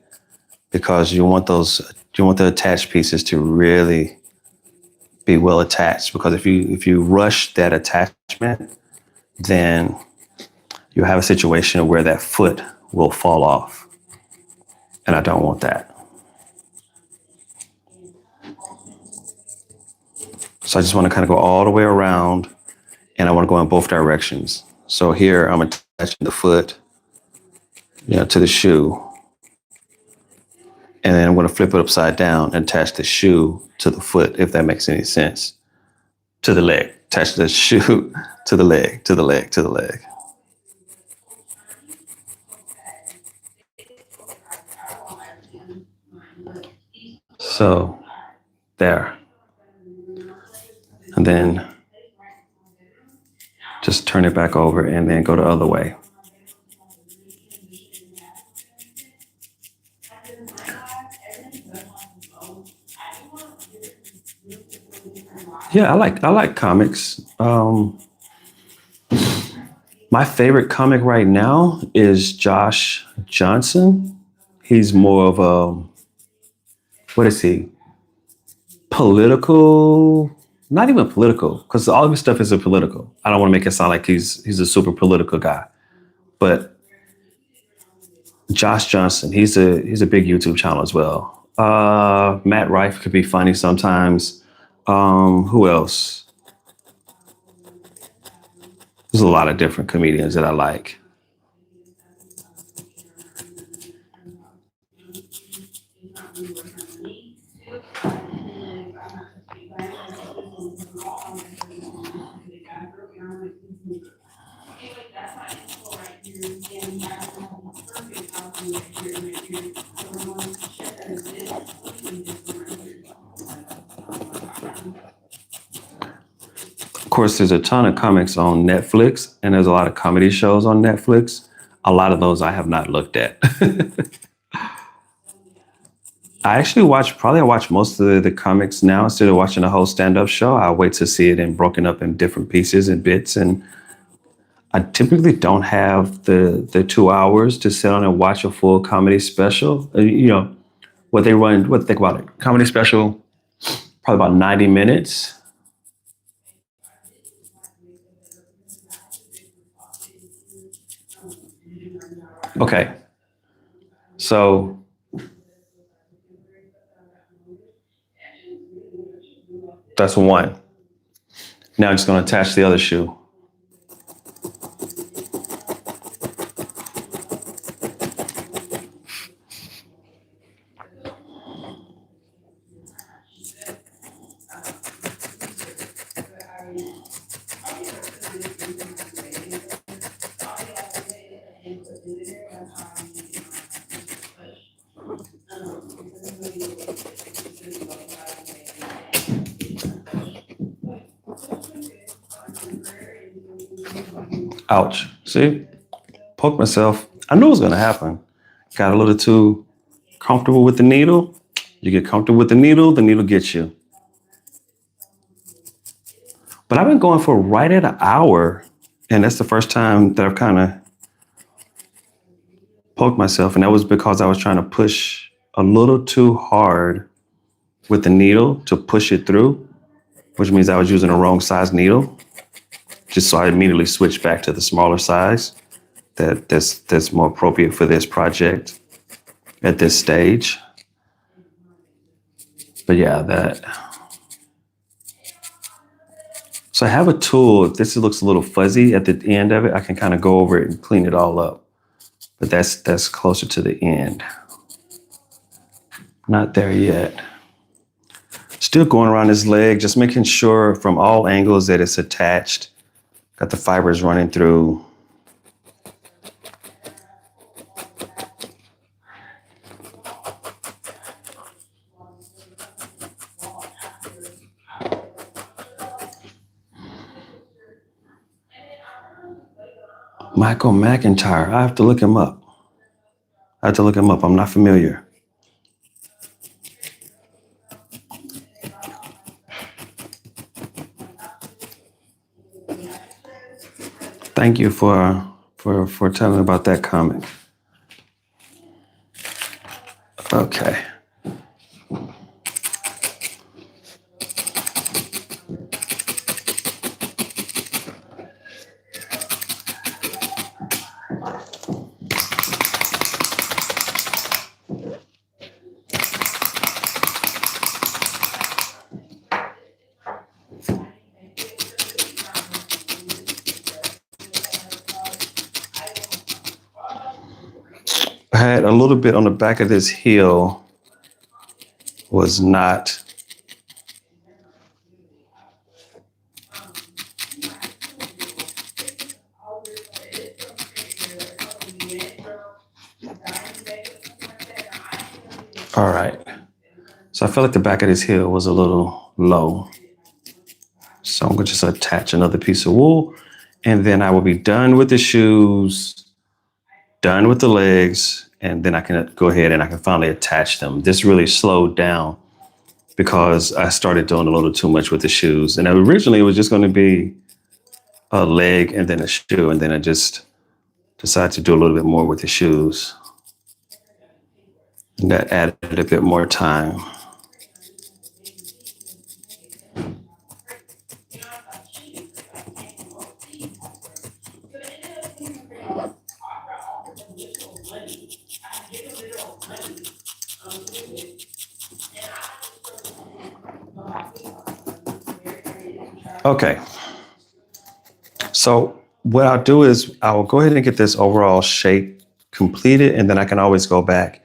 because you want the attached pieces to really be well attached. Because if you rush that attachment, then you have a situation where that foot will fall off. And I don't want that. So I just want to kind of go all the way around, and I want to go in both directions. So here I'm attaching the foot, to the shoe. And then I'm going to flip it upside down and attach the shoe to the foot, if that makes any sense. To the leg. Attach the shoe to the leg, to the leg, to the leg. So there. And then just turn it back over and then go the other way. Yeah, I like comics. My favorite comic right now is Josh Johnson. He's more of a, what is he? Political, not even political, because all of his stuff isn't political. I don't want to make it sound like he's a super political guy. But Josh Johnson, he's a big YouTube channel as well. Matt Rife could be funny sometimes. Who else? There's a lot of different comedians that I like. Of course, there's a ton of comics on Netflix, and there's a lot of comedy shows on Netflix. A lot of those I have not looked at. I watch most of the comics now instead of watching a whole stand-up show. I'll wait to see it and broken up in different pieces and bits. And I typically don't have the 2 hours to sit on and watch a full comedy special. What think about it? Comedy special, probably about 90 minutes. Okay. So that's one. Now I'm just going to attach the other shoe. Ouch. See? Poke myself. I knew it was going to happen. Got a little too comfortable with the needle. You get comfortable with the needle gets you. But I've been going for right at an hour, and that's the first time that I've kind of poked myself, and that was because I was trying to push a little too hard with the needle to push it through, which means I was using the wrong size needle. Just so I immediately switched back to the smaller size that's more appropriate for this project at this stage. But yeah, so I have a tool. If this looks a little fuzzy at the end of it, I can kind of go over it and clean it all up. But that's closer to the end. Not there yet. Still going around his leg, just making sure from all angles that it's attached. Got the fibers running through. Michael McIntyre. I have to look him up. I'm not familiar. Thank you for telling me about that comic. Okay. I had a little bit on the back of this heel was not all right. So I felt like the back of this heel was a little low. So I'm going to just attach another piece of wool, and then I will be done with the shoes, done with the legs, and then I can go ahead and I can finally attach them. This really slowed down because I started doing a little too much with the shoes. And originally it was just going to be a leg and then a shoe, and then I just decided to do a little bit more with the shoes. And that added a bit more time. Okay. So what I'll do is I will go ahead and get this overall shape completed, and then I can always go back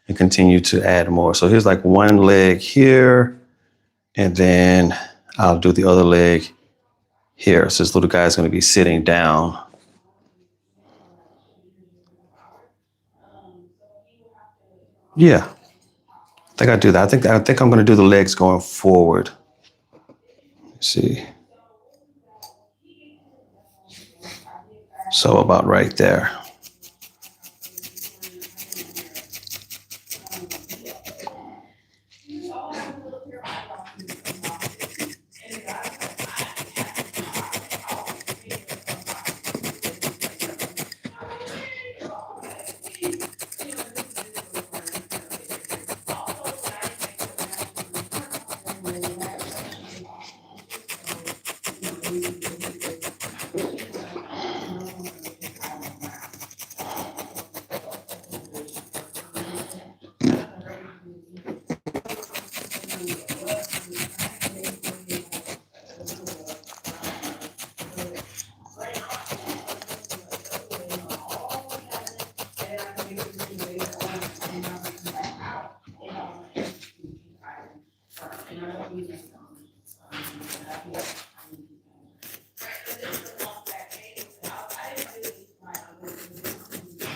and continue to add more. So here's like one leg here, and then I'll do the other leg here. So this little guy is going to be sitting down. Yeah, I think I do that. I think I'm going to do the legs going forward. Let's see. So about right there.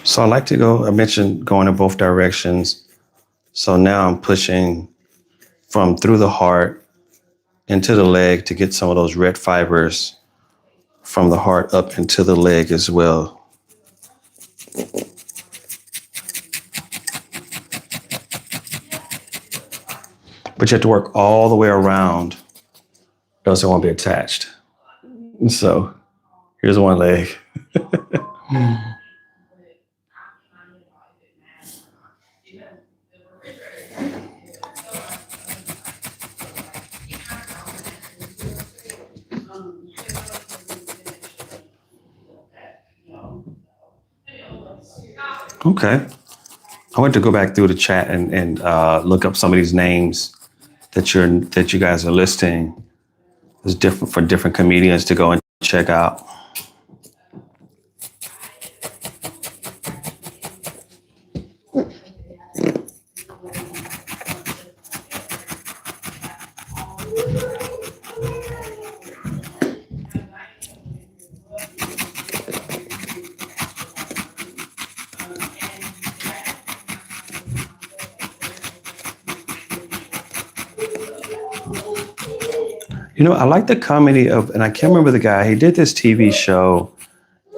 So I like to I mentioned going in both directions. So now I'm pushing from through the heart into the leg to get some of those red fibers from the heart up into the leg as well. But you have to work all the way around, or else it won't be attached. So here's one leg. Okay. I went to go back through the chat and look up some of these names that you guys are listing. It's different for different comedians to go and check out. You know, I like the comedy of, and I can't remember the guy, he did this TV show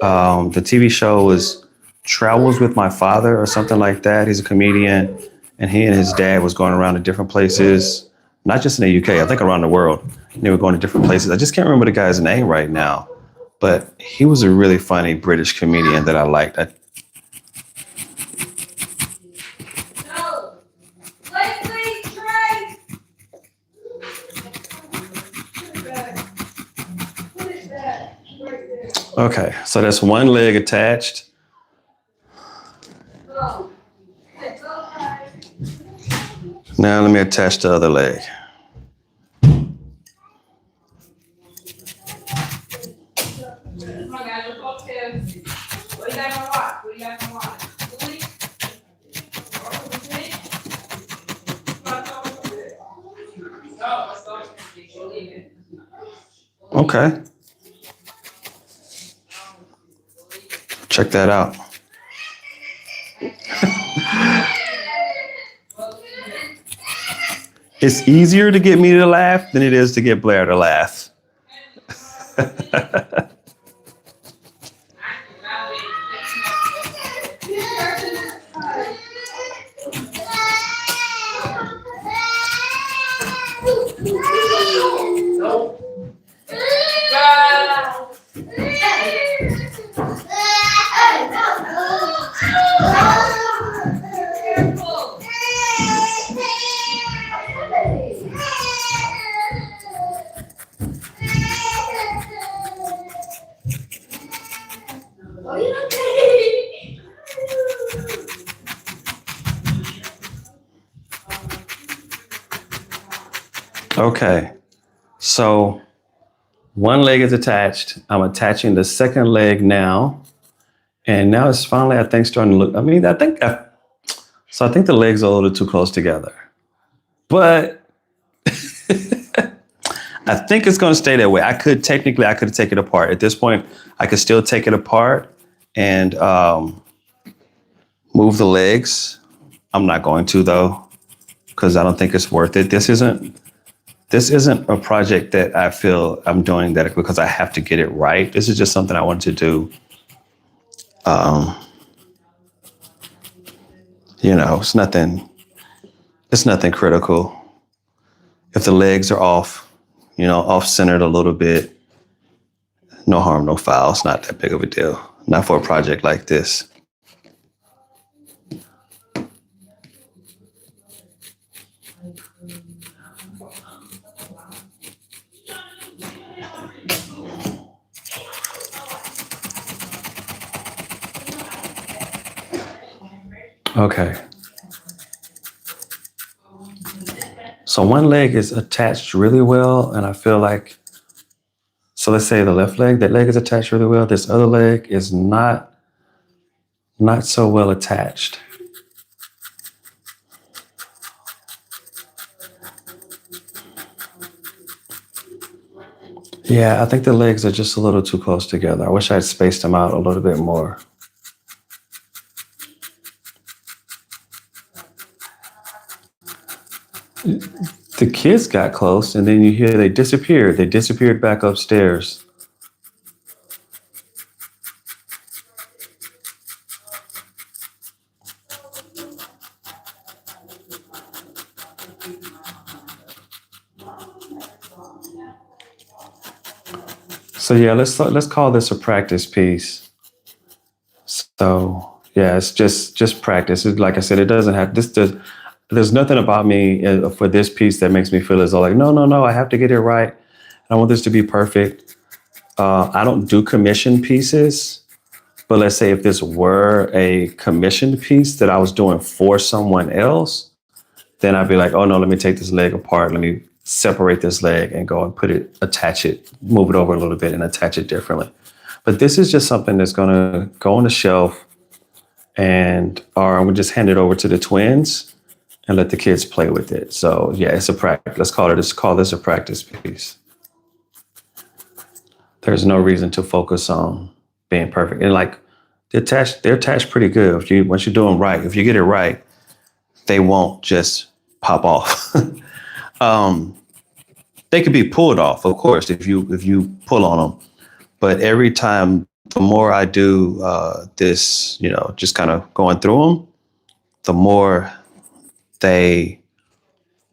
The TV show was Travels with My Father or something like that. He's a comedian, and he and his dad was going around to different places, not just in the UK, I think around the world. They were going to different places. I just can't remember the guy's name right now, but he was a really funny British comedian that I liked. Okay, so that's one leg attached. Now let me attach the other leg. Okay. Check that out. It's easier to get me to laugh than it is to get Blair to laugh. Okay, so one leg is attached. I'm attaching the second leg now. And now it's finally, I think, starting to look, so I think the legs are a little too close together. But I think it's going to stay that way. I could take it apart. At this point, I could still take it apart and move the legs. I'm not going to, though, because I don't think it's worth it. This isn't a project that I feel I'm doing that because I have to get it right. This is just something I wanted to do. It's nothing critical. If the legs are off, off-centered a little bit, no harm, no foul. It's not that big of a deal. Not for a project like this. Okay. So one leg is attached really well, and I feel like, so let's say the left leg, that leg is attached really well. This other leg is not so well attached. Yeah, I think the legs are just a little too close together. I wish I had spaced them out a little bit more. The kids got close, and then you hear they disappeared. They disappeared back upstairs. So yeah, let's call this a practice piece. So yeah, it's just practice. Like I said, it doesn't have this. There's nothing about me for this piece that makes me feel as though like, no, I have to get it right. I want this to be perfect. I don't do commission pieces, but let's say if this were a commissioned piece that I was doing for someone else, then I'd be like, oh no, let me take this leg apart. Let me separate this leg and go and attach it, move it over a little bit and attach it differently. But this is just something that's gonna go on the shelf or I'm gonna just hand it over to the twins and let the kids play with it. So yeah, it's a practice. Let's call this a practice piece. There's no reason to focus on being perfect. And like they're attached pretty good. Once you do them right, if you get it right, they won't just pop off. They could be pulled off, of course, if you pull on them. But every time the more I do this, just kind of going through them, the more they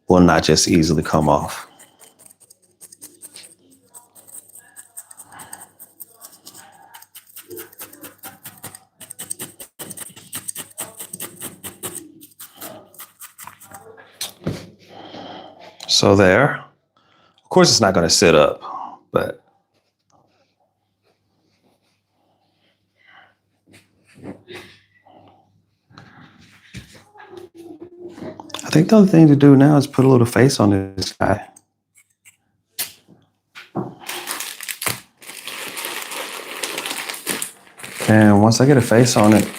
will not just easily come off. So there. Of course, it's not going to sit up, but I think the other thing to do now is put a little face on this guy. And once I get a face on it,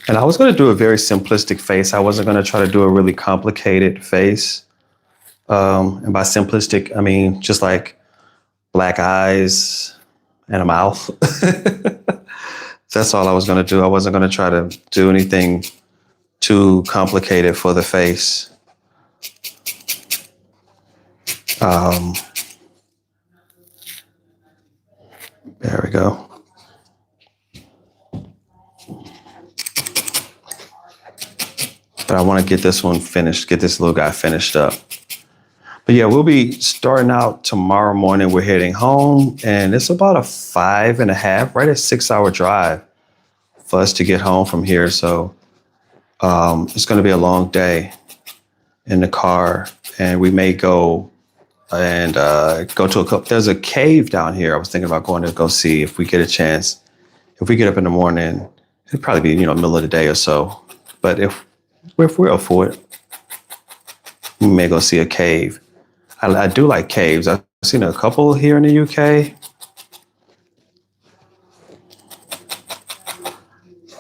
and I was going to do a very simplistic face. I wasn't going to try to do a really complicated face. And by simplistic, I mean just like black eyes and a mouth. That's all I was going to do. I wasn't going to try to do anything too complicated for the face. There we go. But I want to get this one finished, get this little guy finished up. But yeah, we'll be starting out tomorrow morning. We're heading home, and it's about a 5.5, right at 6-hour drive for us to get home from here. So it's going to be a long day in the car, and we may go and go to a couple. There's a cave down here. I was thinking about going to go see if we get a chance. If we get up in the morning, it'd probably be, middle of the day or so. But if we're up for it, we may go see a cave. I do like caves. I've seen a couple here in the UK.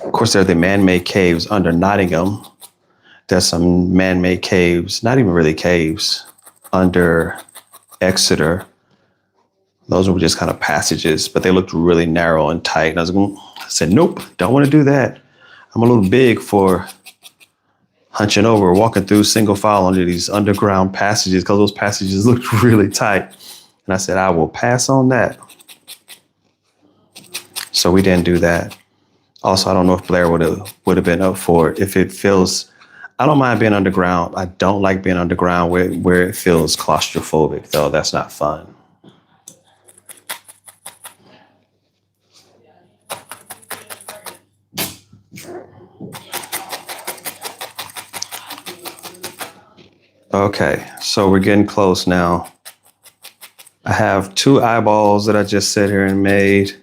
Of course, there are the man-made caves under Nottingham. There's some man-made caves, not even really caves, under Exeter. Those were just kind of passages, but they looked really narrow and tight. And I said, nope, don't want to do that. I'm a little big for hunching over, walking through single file under these underground passages, because those passages looked really tight. And I said, I will pass on that. So we didn't do that. Also, I don't know if Blair would have been up for it. If it feels, I don't mind being underground. I don't like being underground where it feels claustrophobic, though. That's not fun. Okay, so we're getting close now. I have 2 eyeballs that I just sat here and made.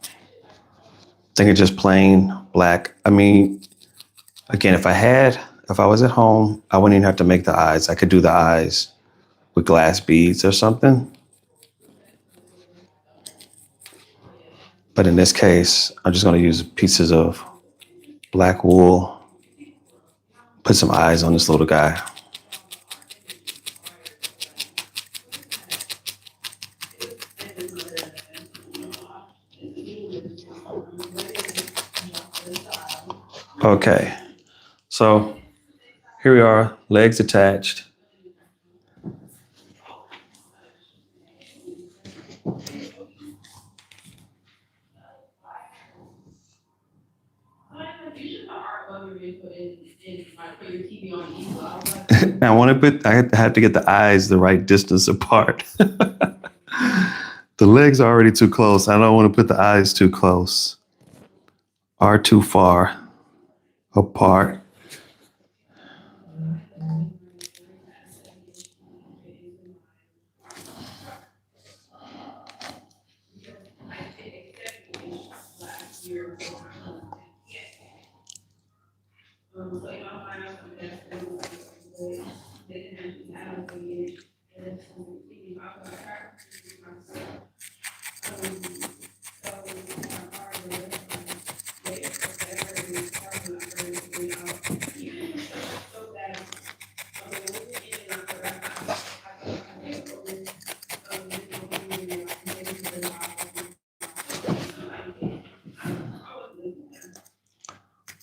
I think it's just plain black. I mean, again, if I was at home, I wouldn't even have to make the eyes. I could do the eyes with glass beads or something. But in this case, I'm just going to use pieces of black wool. Put some eyes on this little guy. Okay, so here we are, legs attached. I had to get the eyes the right distance apart. The legs are already too close. I don't want to put the eyes too close or too far apart.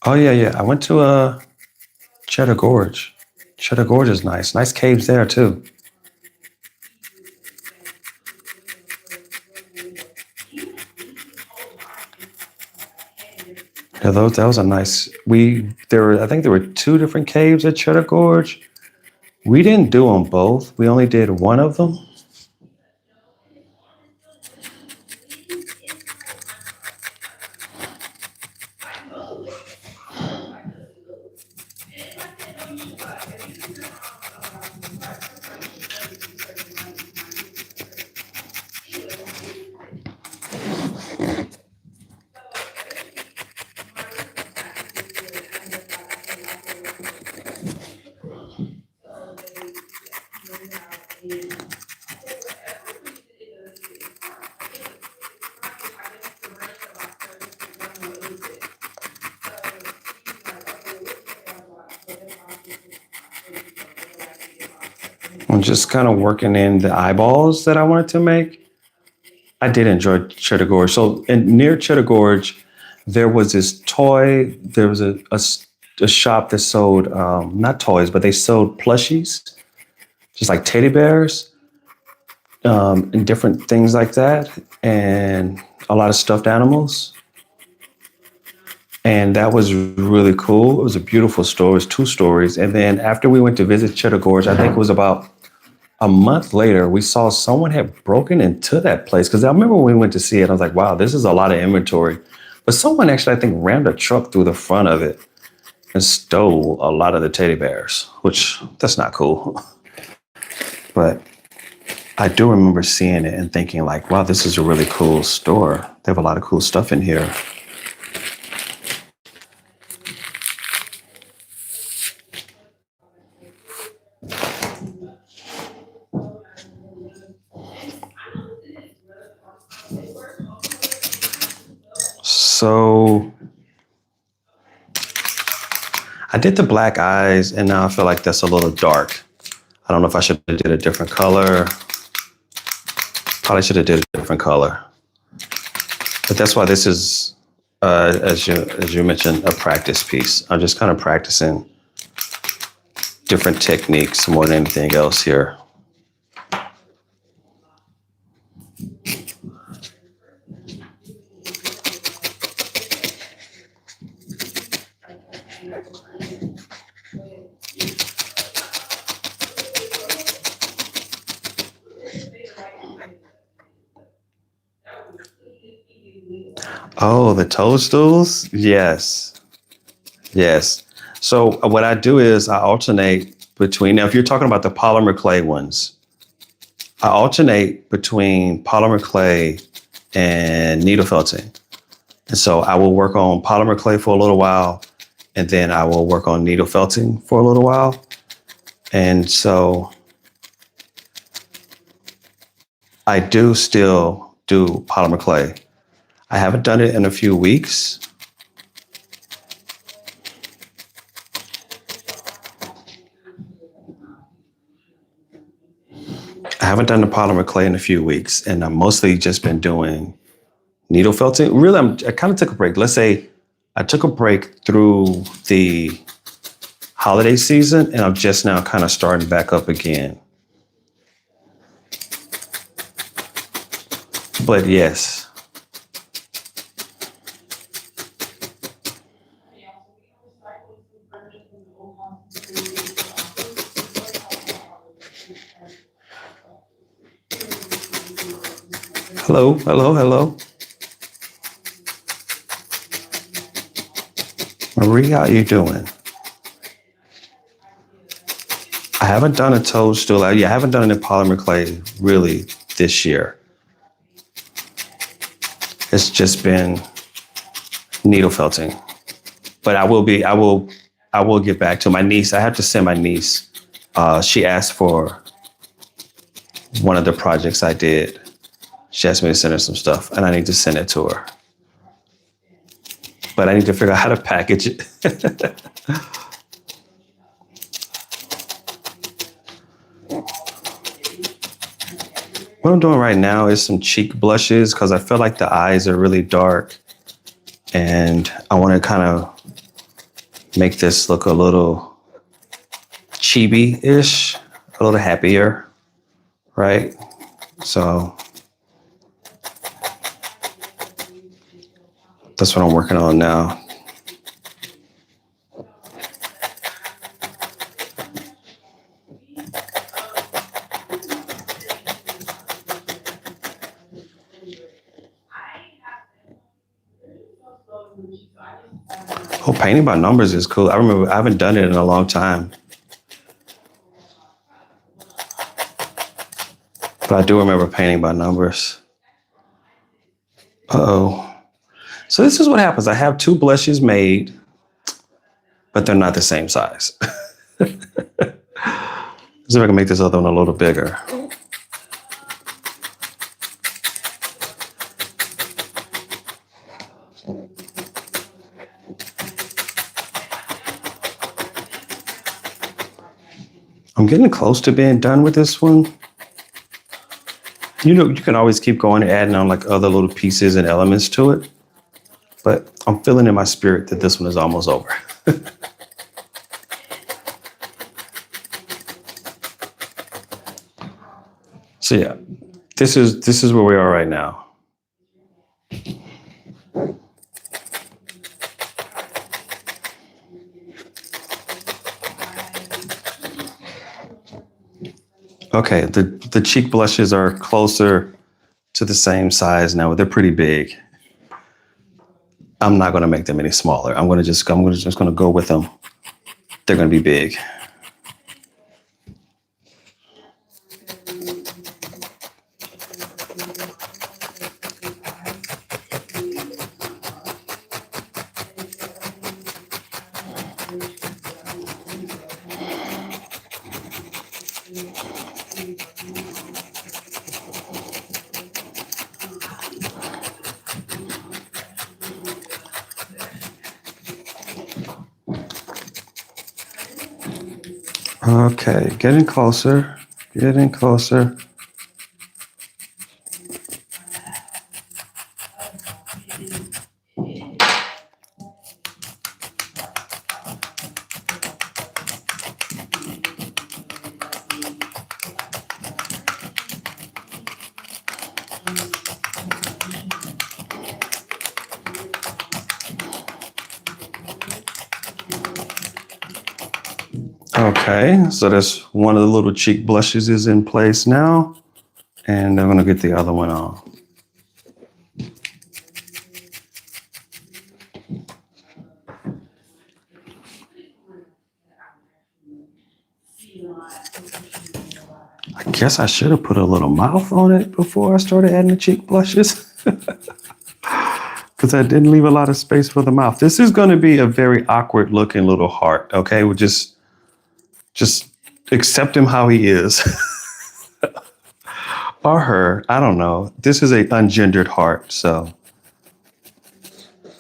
Oh, yeah. I went to Cheddar Gorge. Cheddar Gorge is nice. Nice caves there, too. Yeah, that was a nice. I think there were two different caves at Cheddar Gorge. We didn't do them both. We only did one of them. I'm just kind of working in the eyeballs that I wanted to make. I did enjoy Cheddar Gorge. So near Cheddar Gorge, there was this toy. There was a shop that sold not toys, but they sold plushies, just like teddy bears, and different things like that, and a lot of stuffed animals. And that was really cool. It was a beautiful store. It was two stories. And then after we went to visit Cheddar Gorge, I think it was about a month later, we saw someone had broken into that place. Because I remember when we went to see it, I was like, wow, this is a lot of inventory. But someone actually, I think, rammed a truck through the front of it and stole a lot of the teddy bears, which that's not cool. But I do remember seeing it and thinking like, wow, this is a really cool store. They have a lot of cool stuff in here. So I did the black eyes and now I feel like that's a little dark. I don't know if I should have did a different color. Probably should have did a different color. But that's why this is, as you mentioned, a practice piece. I'm just kind of practicing different techniques more than anything else here. Oh, the toadstools? Yes. Yes. So what I do is I alternate between, now if you're talking about the polymer clay ones, I alternate between polymer clay and needle felting. And so I will work on polymer clay for a little while, and then I will work on needle felting for a little while. And so I do still do polymer clay. I haven't done it in a few weeks. I haven't done the polymer clay in a few weeks, and I've mostly just been doing needle felting. Really, I kind of took a break. Let's say I took a break through the holiday season, and I'm just now kind of starting back up again. But yes. Hello, hello, hello. Marie, how you doing? I haven't done a toadstool. I haven't done any polymer clay really this year. It's just been needle felting. But I will get back to my niece. I have to send my niece. She asked for one of the projects I did. She asked me to send her some stuff, and I need to send it to her. But I need to figure out how to package it. What I'm doing right now is some cheek blushes because I feel like the eyes are really dark, and I want to kind of make this look a little chibi-ish, a little happier, right? So that's what I'm working on now. painting by numbers is cool. I remember I haven't done it in a long time. But I do remember painting by numbers. Uh-oh. So this is what happens. I have two blushes made, but they're not the same size. Let's see if I can make this other one a little bigger. I'm getting close to being done with this one. You know, you can always keep going and adding on like other little pieces and elements to it. But I'm feeling in my spirit that this one is almost over. So yeah, this is where we are right now. Okay, the cheek blushes are closer to the same size now. They're pretty big. I'm not going to make them any smaller. I'm just going to go with them. They're going to be big. Okay, getting closer, getting closer. Okay, so that's one of the little cheek blushes is in place now. And I'm gonna get the other one on. I guess I should have put a little mouth on it before I started adding the cheek blushes. Because I didn't leave a lot of space for the mouth. This is gonna be a very awkward looking little heart, okay? We'll just accept him how he is. Or her, I don't know. This is a ungendered heart, so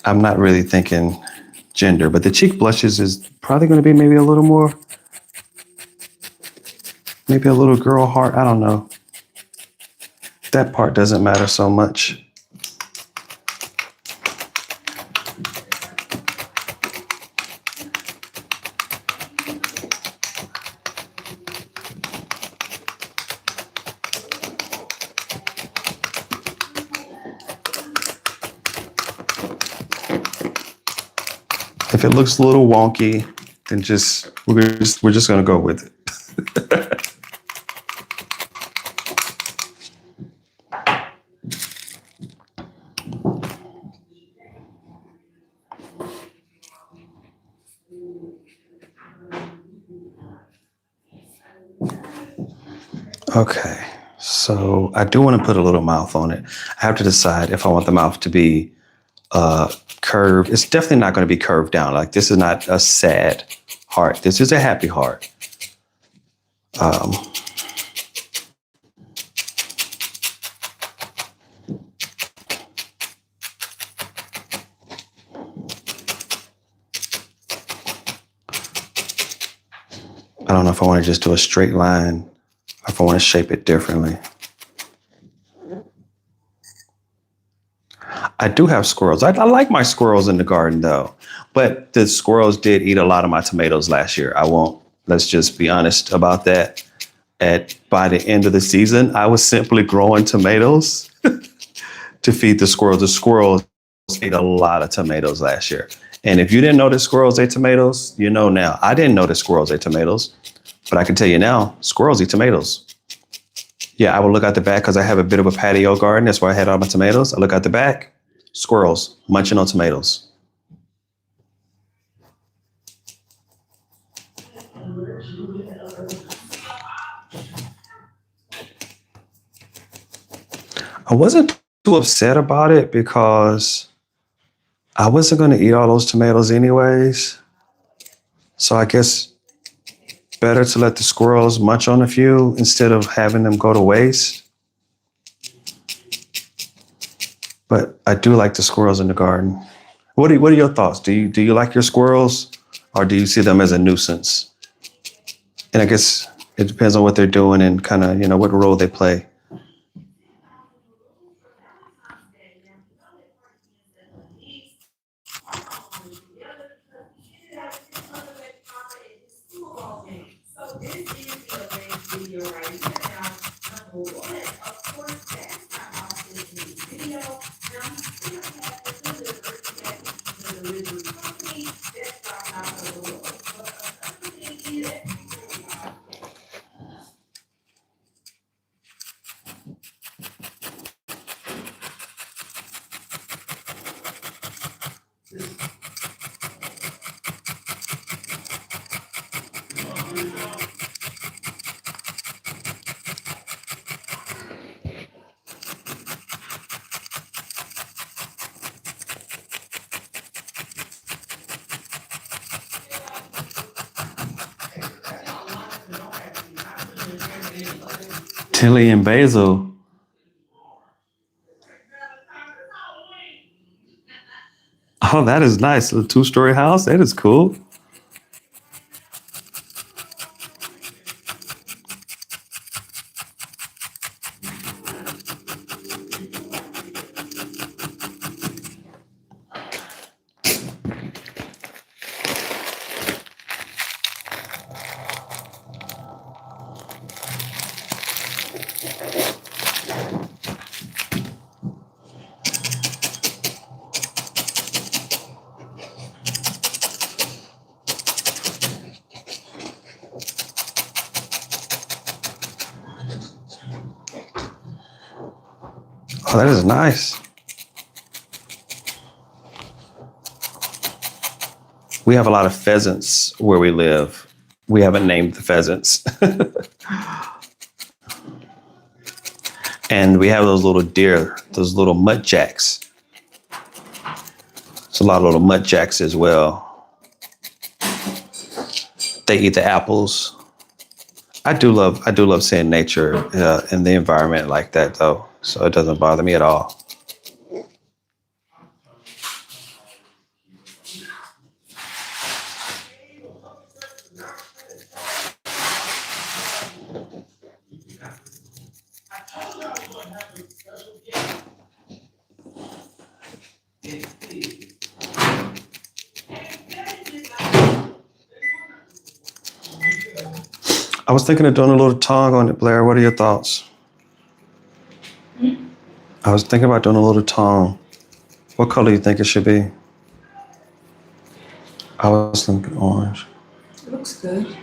I'm not really thinking gender, but the cheek blushes is probably going to be maybe a little more, maybe a little girl heart. I don't know. That part doesn't matter so much. If it looks a little wonky, then we're just gonna go with it. Okay, so I do want to put a little mouth on it. I have to decide if I want the mouth to be curved. It's definitely not going to be curved down. Like this is not a sad heart. This is a happy heart. I don't know if I want to just do a straight line or if I want to shape it differently. I do have squirrels. I like my squirrels in the garden though, but the squirrels did eat a lot of my tomatoes last year. Let's just be honest about that. By the end of the season, I was simply growing tomatoes to feed the squirrels. The squirrels ate a lot of tomatoes last year. And if you didn't know that squirrels ate tomatoes, you know now. I didn't know that squirrels ate tomatoes, but I can tell you now, squirrels eat tomatoes. Yeah, I will look out the back because I have a bit of a patio garden. That's where I had all my tomatoes. I look out the back, squirrels munching on tomatoes. I wasn't too upset about it because I wasn't going to eat all those tomatoes anyways. So I guess better to let the squirrels munch on a few instead of having them go to waste. But I do like the squirrels in the garden. What are your thoughts? Do you like your squirrels, or do you see them as a nuisance? And I guess it depends on what they're doing and kind of, what role they play. Tilly and basil. Oh, that is nice. A two-story house. That is cool. Oh, that is nice. We have a lot of pheasants where we live. We haven't named the pheasants. And we have those little deer, those little muntjacks. It's a lot of little muntjacks as well. They eat the apples. I do love seeing nature in the environment like that, though. So it doesn't bother me at all. I was thinking of doing a little tongue on it, Blair. What are your thoughts? I was thinking about doing a little tongue. What color do you think it should be? I was thinking orange. It looks good.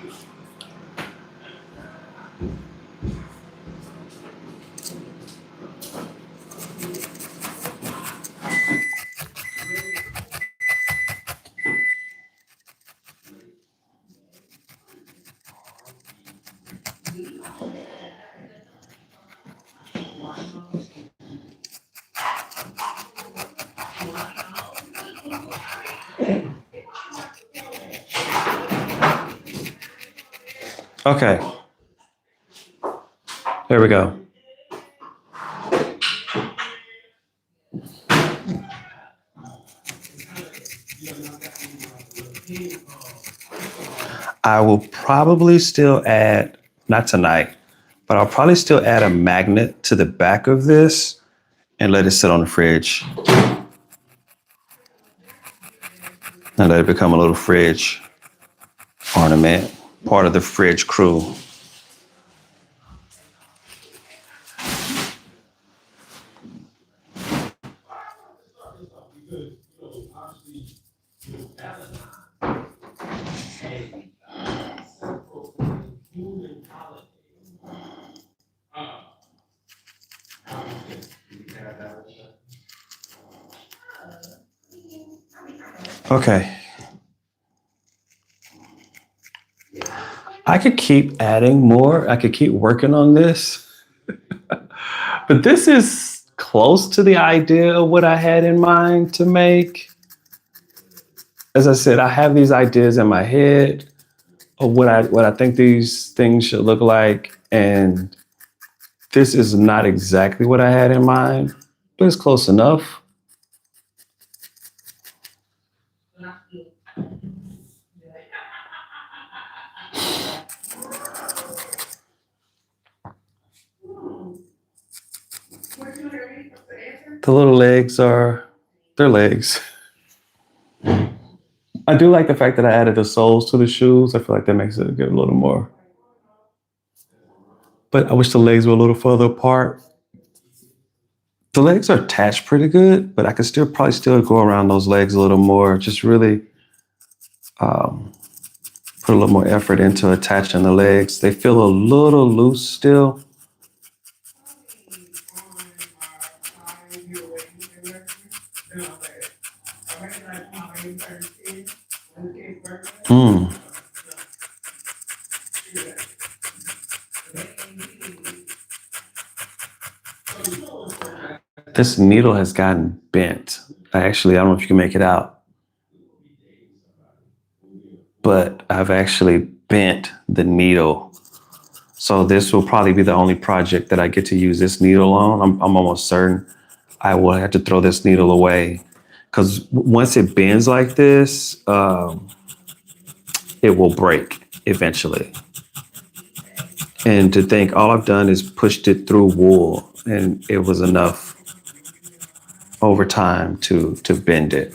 Okay. There we go. I will probably still add, not tonight, but I'll probably still add a magnet to the back of this and let it sit on the fridge. And let it become a little fridge ornament, part of the fridge crew. Okay. I could keep adding more. I could keep working on this. But this is close to the idea of what I had in mind to make. As I said, I have these ideas in my head of what I think these things should look like. And this is not exactly what I had in mind, but it's close enough. The little legs are, they're legs. I do like the fact that I added the soles to the shoes. I feel like that makes it get a little more. But I wish the legs were a little further apart. The legs are attached pretty good, but I could still probably still go around those legs a little more. Just really um, put a little more effort into attaching the legs. They feel a little loose still. Mm. This needle has gotten bent. I don't know if you can make it out, but I've actually bent the needle. So this will probably be the only project that I get to use this needle on. I'm almost certain I will have to throw this needle away because once it bends like this, it will break eventually. And to think all I've done is pushed it through wool, and it was enough over time to bend it.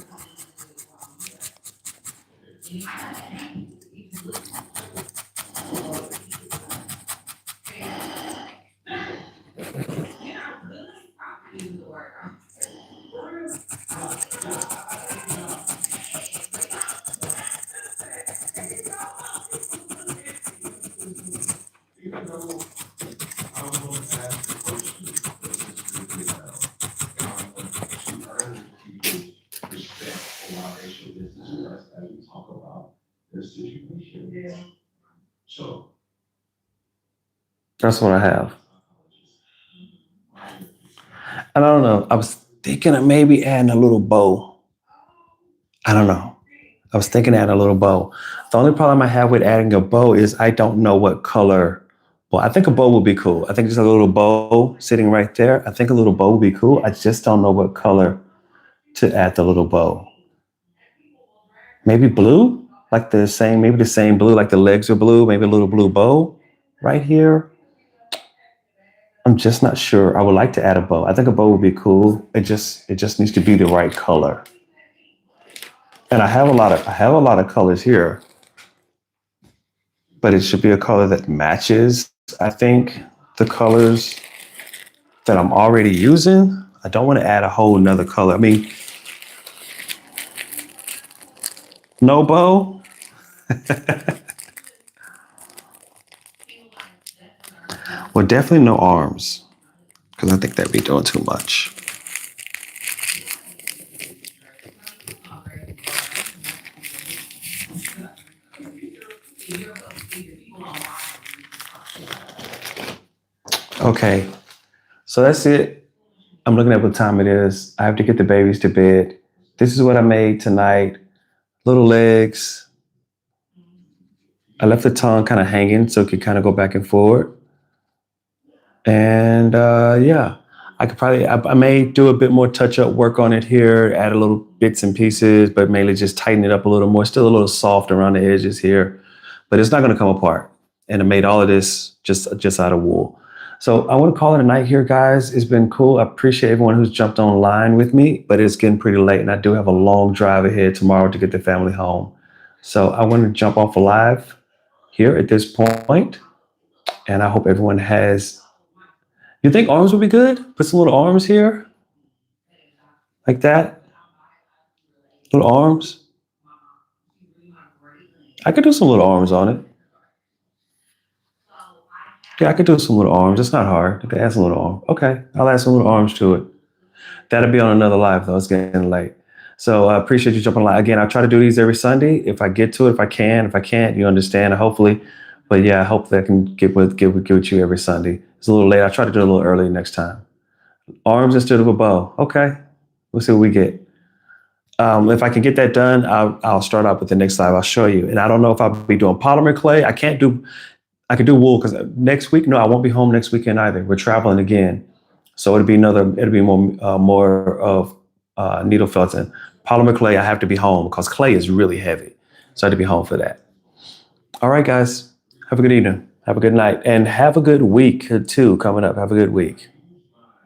That's what I have. And I don't know. I was thinking of maybe adding a little bow. I don't know. I was thinking of adding a little bow. The only problem I have with adding a bow is I don't know what color. Well, I think a bow would be cool. I think just a little bow sitting right there. I think a little bow would be cool. I just don't know what color to add the little bow. Maybe blue, maybe the same blue, like the legs are blue, maybe a little blue bow right here. I'm just not sure. I would like to add a bow. I think a bow would be cool. It just needs to be the right color. And I have a lot of colors here, but it should be a color that matches, I think, the colors that I'm already using. I don't want to add a whole nother color. I mean, no bow. Well, definitely no arms, because I think that'd be doing too much. Okay, so that's it. I'm looking at what time it is. I have to get the babies to bed. This is what I made tonight. Little legs. I left the tongue kind of hanging so it could kind of go back and forward. And yeah, I may do a bit more touch up work on it here, add a little bits and pieces, but mainly just tighten it up a little more. Still a little soft around the edges here, but it's not going to come apart. And I made all of this just out of wool. So I want to call it a night here, guys. It's been cool. I appreciate everyone who's jumped online with me, but it's getting pretty late and I do have a long drive ahead tomorrow to get the family home. So I want to jump off live here at this point, and I hope everyone has. You think arms would be good? Put some little arms here, like that. Little arms. I could do some little arms on it. Yeah, I could do some little arms. It's not hard. I could add some little arms. Okay, I'll add some little arms to it. That'll be on another live though. It's getting late. So I appreciate you jumping on. Again, I try to do these every Sunday if I get to it, if I can. If I can't, you understand, hopefully. But yeah, hopefully I can get with you every Sunday. It's a little late. I try to do it a little early next time. Arms instead of a bow. Okay. We'll see what we get. If I can get that done, I'll start out with the next live. I'll show you. And I don't know if I'll be doing polymer clay. I can do wool because next week, no, I won't be home next weekend either. We're traveling again. So it'll be more of needle felting. Polymer clay, I have to be home because clay is really heavy. So I have to be home for that. All right, guys. Have a good evening. Have a good night. And have a good week too coming up. Have a good week.